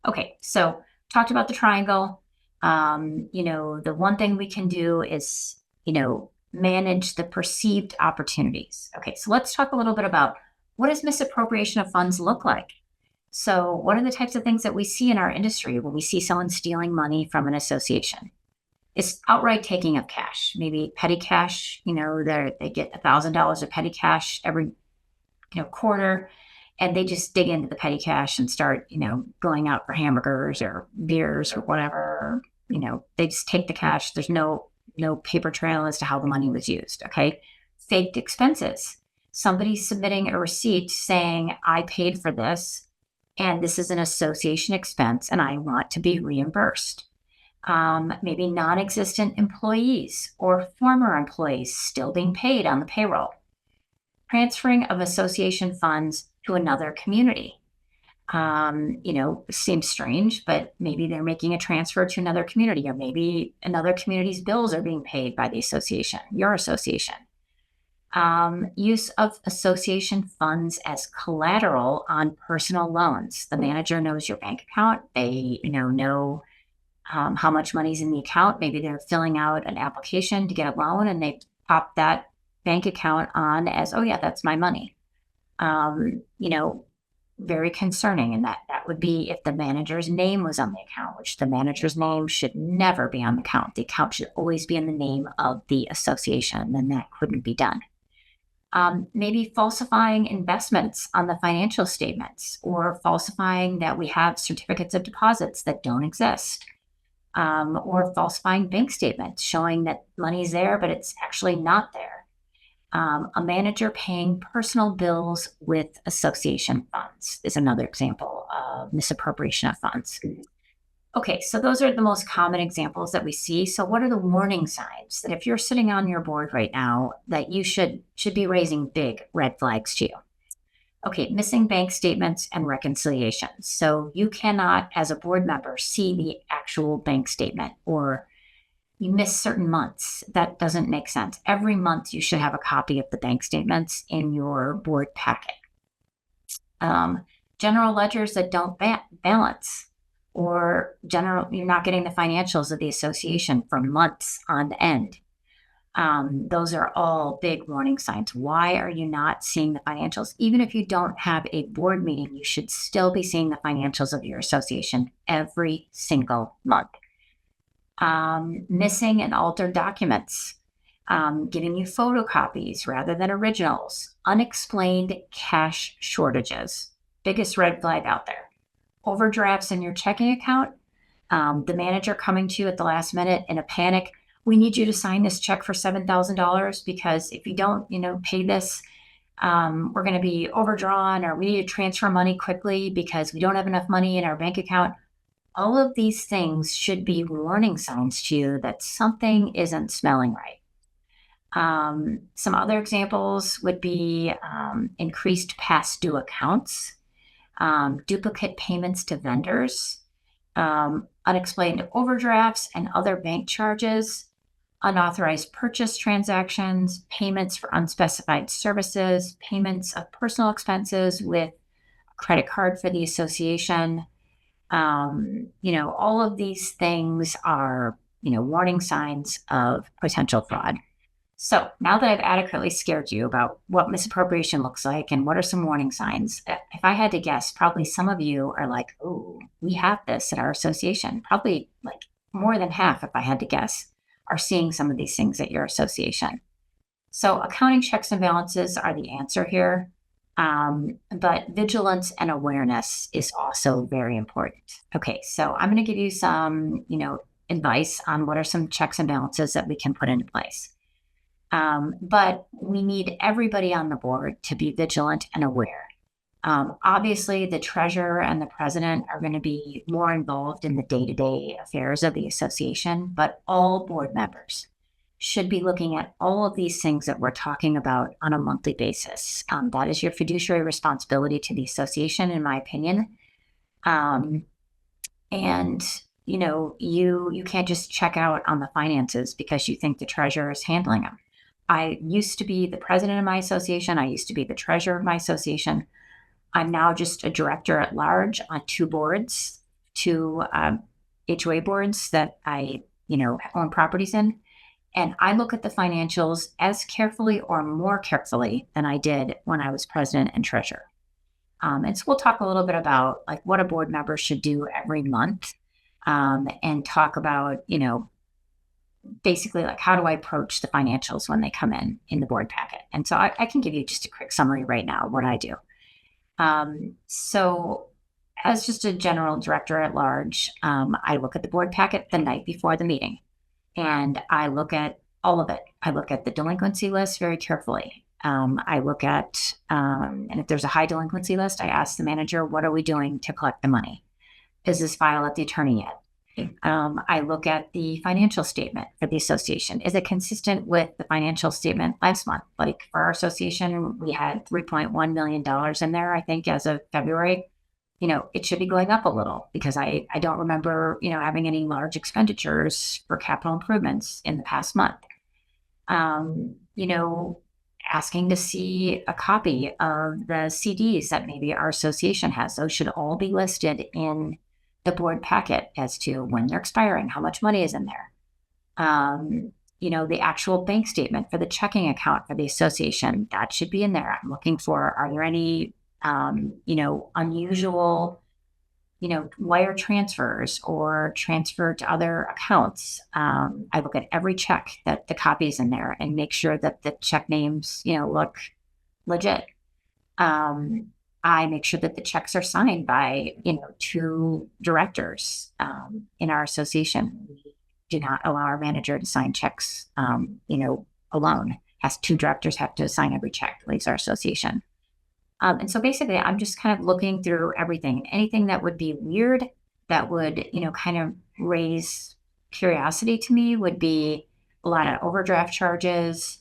Okay, so talked about the triangle. The one thing we can do is manage the perceived opportunities. Okay, so let's talk a little bit about what does misappropriation of funds look like? So what are the types of things that we see in our industry when we see someone stealing money from an association? It's outright taking of cash, maybe petty cash. They get $1,000 of petty cash every quarter, and they just dig into the petty cash and start going out for hamburgers or beers or whatever. They just take the cash. There's no paper trail as to how the money was used. Okay, faked expenses. Somebody submitting a receipt saying I paid for this, and this is an association expense, and I want to be reimbursed. Maybe non-existent employees or former employees still being paid on the payroll. Transferring of association funds to another community. Seems strange, but maybe they're making a transfer to another community, or maybe another community's bills are being paid by the association, your association. Use of association funds as collateral on personal loans. The manager knows your bank account. They, know how much money's in the account. Maybe they're filling out an application to get a loan and they pop that bank account on as, oh yeah, that's my money. Very concerning. And that would be if the manager's name was on the account, which the manager's name should never be on the account. The account should always be in the name of the association, and that couldn't be done. Maybe falsifying investments on the financial statements, or falsifying that we have certificates of deposits that don't exist. Or falsifying bank statements showing that money's there, but it's actually not there. A manager paying personal bills with association funds is another example of misappropriation of funds. Okay, so those are the most common examples that we see. So what are the warning signs that if you're sitting on your board right now that you should be raising big red flags to you? Okay, missing bank statements and reconciliations. So you cannot, as a board member, see the actual bank statement, or you miss certain months. That doesn't make sense. Every month you should have a copy of the bank statements in your board packet. General ledgers that don't balance, or you're not getting the financials of the association for months on end. Those are all big warning signs. Why are you not seeing the financials? Even if you don't have a board meeting, you should still be seeing the financials of your association every single month. Missing and altered documents, giving you photocopies rather than originals, unexplained cash shortages, biggest red flag out there. Overdrafts in your checking account, the manager coming to you at the last minute in a panic. We need you to sign this check for $7,000 because if you don't, pay this, we're going to be overdrawn, or we need to transfer money quickly because we don't have enough money in our bank account. All of these things should be warning signs to you that something isn't smelling right. Some other examples would be increased past due accounts, duplicate payments to vendors, unexplained overdrafts and other bank charges, unauthorized purchase transactions, payments for unspecified services, payments of personal expenses with a credit card for the association. All of these things are, warning signs of potential fraud. So now that I've adequately scared you about what misappropriation looks like and what are some warning signs, if I had to guess, probably some of you are like, oh, we have this at our association. Probably like more than half, if I had to guess, are seeing some of these things at your association. So accounting checks and balances are the answer here. But vigilance and awareness is also very important. Okay, so I'm going to give you some, advice on what are some checks and balances that we can put into place. But we need everybody on the board to be vigilant and aware. Obviously, the treasurer and the president are going to be more involved in the day-to-day affairs of the association, but all board members should be looking at all of these things that we're talking about on a monthly basis. That is your fiduciary responsibility to the association, in my opinion. And you can't just check out on the finances because you think the treasurer is handling them. I used to be the president of my association. I used to be the treasurer of my association. I'm now just a director at large on two boards, two HOA boards that I, own properties in. And I look at the financials as carefully or more carefully than I did when I was president and treasurer. And so we'll talk a little bit about like what a board member should do every month, and talk about, basically like how do I approach the financials when they come in the board packet. And so I can give you just a quick summary right now of what I do. So as just a general director at large, I look at the board packet the night before the meeting. And I look at all of it. I look at the delinquency list very carefully. I look at, and if there's a high delinquency list, I ask the manager, what are we doing to collect the money? Is this file at the attorney yet? I look at the financial statement for the association. Is it consistent with the financial statement last month? Like for our association, we had $3.1 million in there, I think, as of February. It should be going up a little because I don't remember, having any large expenditures for capital improvements in the past month. Asking to see a copy of the CDs that maybe our association has. Those should all be listed in the board packet as to when they're expiring, how much money is in there. The actual bank statement for the checking account for the association, that should be in there. I'm looking for, are there any unusual, wire transfers or transfer to other accounts. I look at every check that the copy is in there and make sure that the check names, look legit. I make sure that the checks are signed by, two directors in our association. We do not allow our manager to sign checks, alone. Two directors have to sign every check that leaves our association. And so basically, I'm just kind of looking through everything. Anything that would be weird, that would, kind of raise curiosity to me would be a lot of overdraft charges,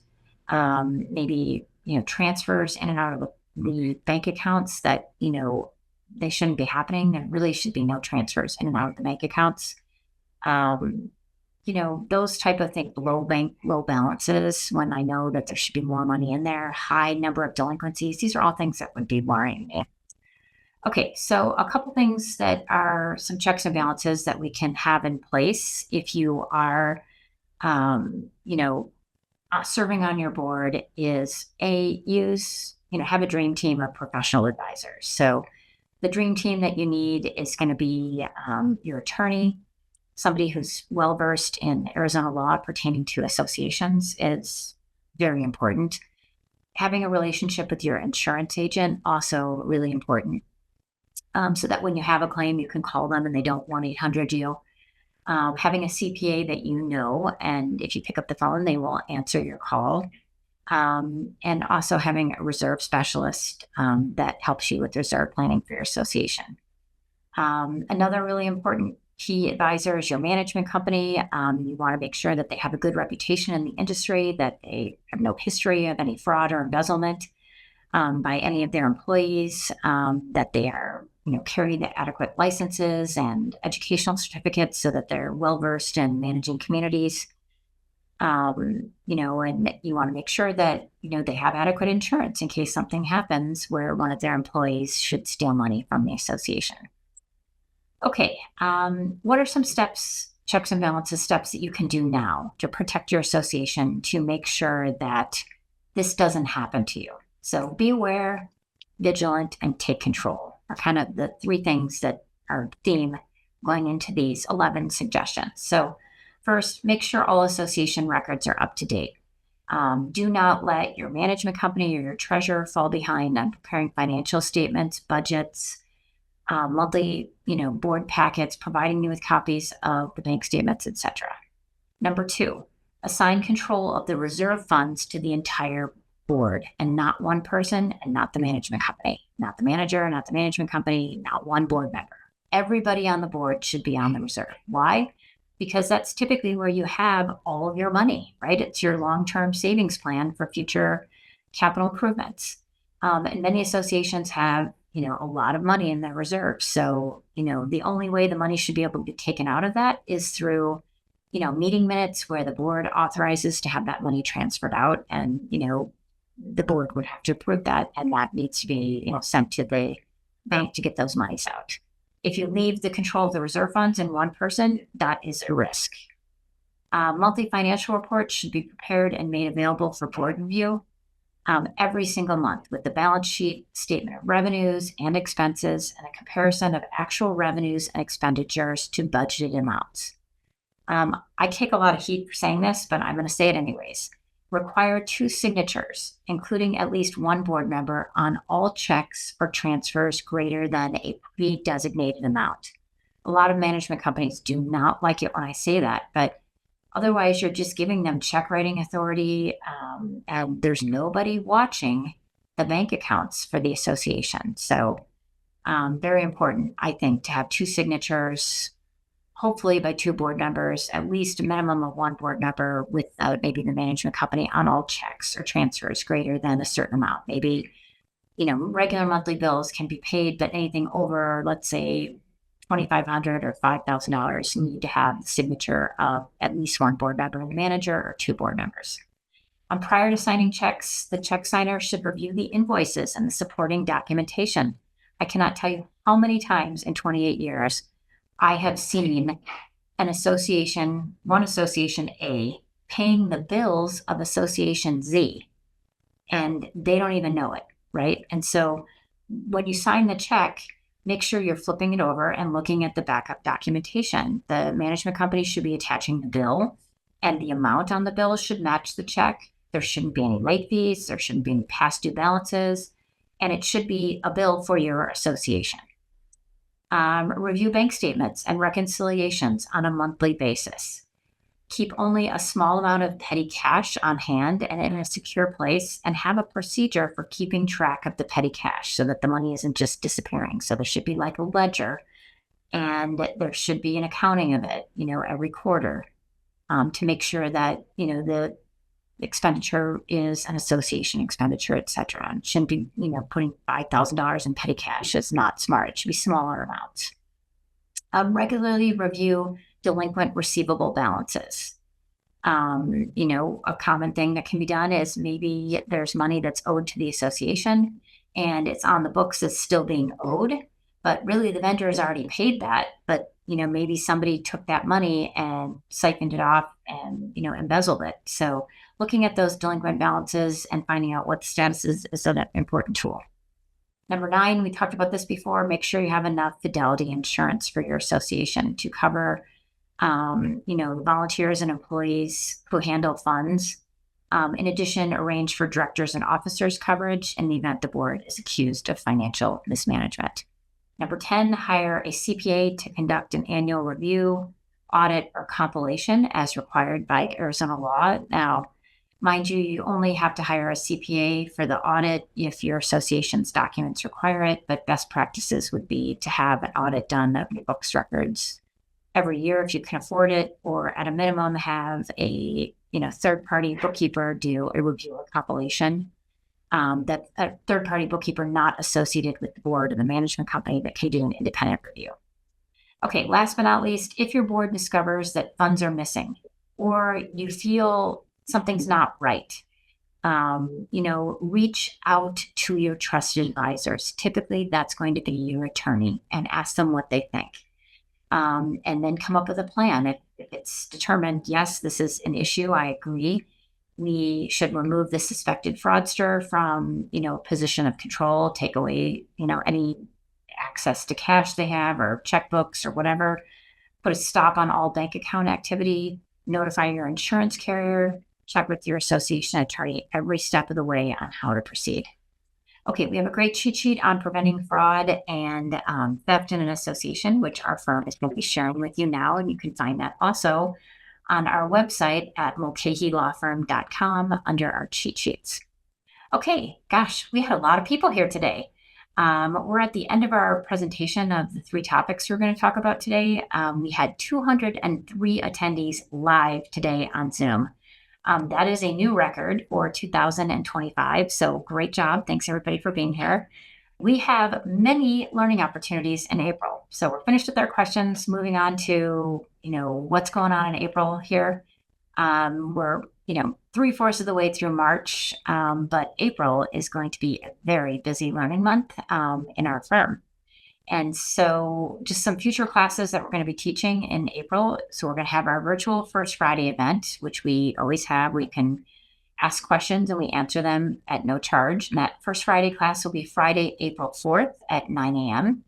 maybe, transfers in and out of the bank accounts that, they shouldn't be happening. There really should be no transfers in and out of the bank accounts. Those type of things, low balances when I know that there should be more money in there, high number of delinquencies. These are all things that would be worrying me. Okay, so a couple things that are some checks and balances that we can have in place if you are, on serving on your board is have a dream team of professional advisors. So the dream team that you need is going to be your attorney, somebody who's well-versed in Arizona law pertaining to associations is very important. Having a relationship with your insurance agent, also really important. So that when you have a claim, you can call them and they don't 1-800 you. Having a CPA that you know, and if you pick up the phone, they will answer your call. And also having a reserve specialist that helps you with reserve planning for your association. Another really important key advisor is your management company. You want to make sure that they have a good reputation in the industry, that they have no history of any fraud or embezzlement by any of their employees, that they are carry the adequate licenses and educational certificates so that they're well-versed in managing communities. And you want to make sure that, they have adequate insurance in case something happens where one of their employees should steal money from the association. Okay. What are some steps, checks and balances steps that you can do now to protect your association to make sure that this doesn't happen to you? So be aware, vigilant, and take control are kind of the three things that are theme going into these 11 suggestions. So first, make sure all association records are up to date. Do not let your management company or your treasurer fall behind on preparing financial statements, budgets, monthly, board packets, providing you with copies of the bank statements, etc. Number 2, assign control of the reserve funds to the entire board and not one person and not the management company, not the manager, not the management company, not one board member. Everybody on the board should be on the reserve. Why? Because that's typically where you have all of your money, right? It's your long-term savings plan for future capital improvements. And many associations have, a lot of money in their reserves. So, the only way the money should be able to be taken out of that is through, meeting minutes where the board authorizes to have that money transferred out. And, the board would have to approve that. And that needs to be, sent to the bank to get those monies out. If you leave the control of the reserve funds in one person, that is a risk. Monthly financial reports should be prepared and made available for board review every single month with the balance sheet, statement of revenues and expenses, and a comparison of actual revenues and expenditures to budgeted amounts. I take a lot of heat for saying this, but I'm going to say it anyways. Require 2 signatures, including at least one board member, on all checks or transfers greater than a pre-designated amount. A lot of management companies do not like it when I say that, but otherwise you're just giving them check writing authority, and there's nobody watching the bank accounts for the association. So very important, I think, to have 2 signatures, hopefully by 2 board members, at least a minimum of 1 board member without maybe the management company on all checks or transfers greater than a certain amount. Maybe, regular monthly bills can be paid, but anything over, let's say, $2,500 or $5,000, you need to have the signature of at least 1 board member and the manager or 2 board members. Prior to signing checks, the check signer should review the invoices and the supporting documentation. I cannot tell you how many times in 28 years I have seen one association A paying the bills of association Z, and they don't even know it, right? And so when you sign the check, make sure you're flipping it over and looking at the backup documentation. The management company should be attaching the bill, and the amount on the bill should match the check. There shouldn't be any late fees. There shouldn't be any past due balances, and it should be a bill for your association. Review bank statements and reconciliations on a monthly basis. Keep only a small amount of petty cash on hand and in a secure place, and have a procedure for keeping track of the petty cash so that the money isn't just disappearing. So there should be like a ledger, and there should be an accounting of it, every quarter, to make sure that, the expenditure is an association expenditure, etc. And shouldn't be, putting $5,000 in petty cash. It's not smart. It should be smaller amounts. Regularly review delinquent receivable balances. A common thing that can be done is maybe there's money that's owed to the association and it's on the books as still being owed, but really the vendor has already paid that, but maybe somebody took that money and siphoned it off and, embezzled it. So looking at those delinquent balances and finding out what the status is an important tool. Number 9, we talked about this before, make sure you have enough fidelity insurance for your association to cover, the volunteers and employees who handle funds. In addition, arrange for directors and officers coverage in the event the board is accused of financial mismanagement. Number 10, hire a CPA to conduct an annual review, audit, or compilation as required by Arizona law. Now, mind you, you only have to hire a CPA for the audit if your association's documents require it, but best practices would be to have an audit done of your books records every year if you can afford it, or at a minimum have a third-party bookkeeper do a review or compilation. That a third-party bookkeeper not associated with the board of the management company that can do an independent review. Okay, last but not least, if your board discovers that funds are missing or you feel something's not right, reach out to your trusted advisors. Typically, that's going to be your attorney, and ask them what they think. And then come up with a plan. If it's determined, yes, this is an issue, I agree, we should remove the suspected fraudster from, position of control, take away, any access to cash they have or checkbooks or whatever, put a stop on all bank account activity, notify your insurance carrier, check with your association attorney every step of the way on how to proceed. Okay, we have a great cheat sheet on preventing fraud and theft in an association, which our firm is going to be sharing with you now, and you can find that also on our website at mulcahylawfirm.com under our cheat sheets. Okay, gosh, we had a lot of people here today. We're at the end of our presentation of the 3 topics we're going to talk about today. We had 203 attendees live today on Zoom. That is a new record for 2025, so great job. Thanks, everybody, for being here. We have many learning opportunities in April. So we're finished with our questions, moving on to, what's going on in April here. We're, 3/4 of the way through March, but April is going to be a very busy learning month in our firm. And so just some future classes that we're going to be teaching in April. So we're going to have our virtual First Friday event, which we always have. We can ask questions and we answer them at no charge. And that First Friday class will be Friday, April 4th at 9 a.m.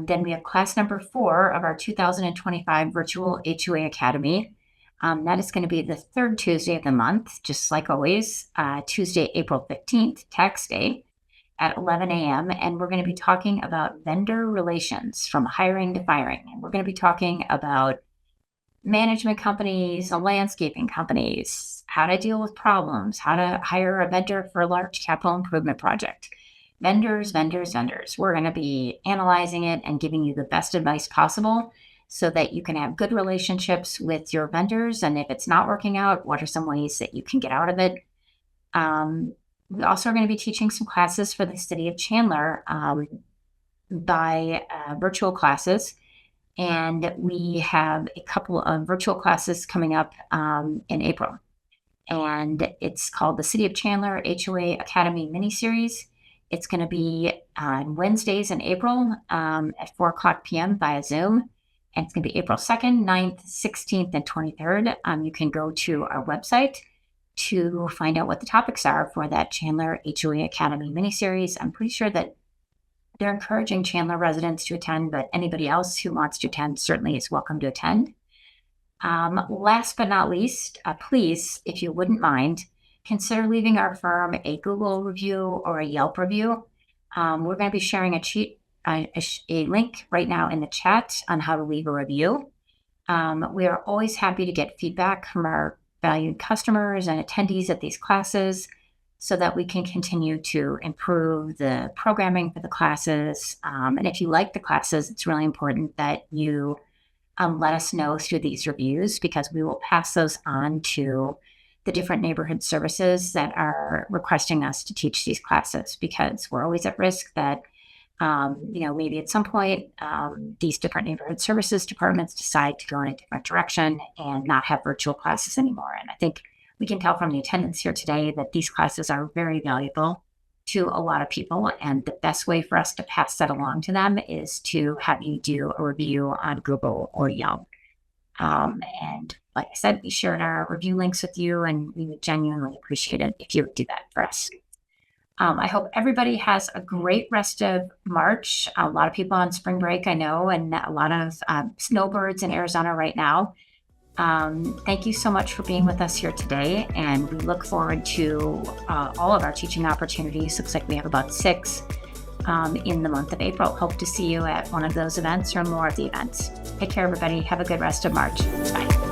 Then we have class number 4 of our 2025 virtual HOA Academy. That is going to be the 3rd Tuesday of the month, just like always, Tuesday, April 15th, tax day, at 11 a.m. And we're going to be talking about vendor relations from hiring to firing. And we're going to be talking about management companies, landscaping companies, how to deal with problems, how to hire a vendor for a large capital improvement project. Vendors. We're going to be analyzing it and giving you the best advice possible so that you can have good relationships with your vendors. And if it's not working out, what are some ways that you can get out of it? We also are going to be teaching some classes for the city of Chandler by virtual classes. And we have a couple of virtual classes coming up in April. And it's called the City of Chandler HOA Academy Mini-Series. It's going to be on Wednesdays in April at 4:00 p.m. via Zoom. And it's going to be April 2nd, 9th, 16th, and 23rd. You can go to our website to find out what the topics are for that Chandler HOA Academy miniseries. I'm pretty sure that they're encouraging Chandler residents to attend, but anybody else who wants to attend certainly is welcome to attend. Last but not least, please, if you wouldn't mind, consider leaving our firm a Google review or a Yelp review. We're going to be sharing a link right now in the chat on how to leave a review. We are always happy to get feedback from our valued customers and attendees at these classes so that we can continue to improve the programming for the classes. And if you like the classes, it's really important that you let us know through these reviews, because we will pass those on to the different neighborhood services that are requesting us to teach these classes, because we're always at risk that maybe at some point, these different neighborhood services departments decide to go in a different direction and not have virtual classes anymore. And I think we can tell from the attendance here today that these classes are very valuable to a lot of people. And the best way for us to pass that along to them is to have you do a review on Google or Yelp. And like I said, we shared our review links with you, and we would genuinely appreciate it if you would do that for us. I hope everybody has a great rest of March. A lot of people on spring break, I know, and a lot of snowbirds in Arizona right now. Thank you so much for being with us here today, and we look forward to all of our teaching opportunities. Looks like we have about 6 in the month of April. Hope to see you at one of those events or more of the events. Take care, everybody. Have a good rest of March. Bye.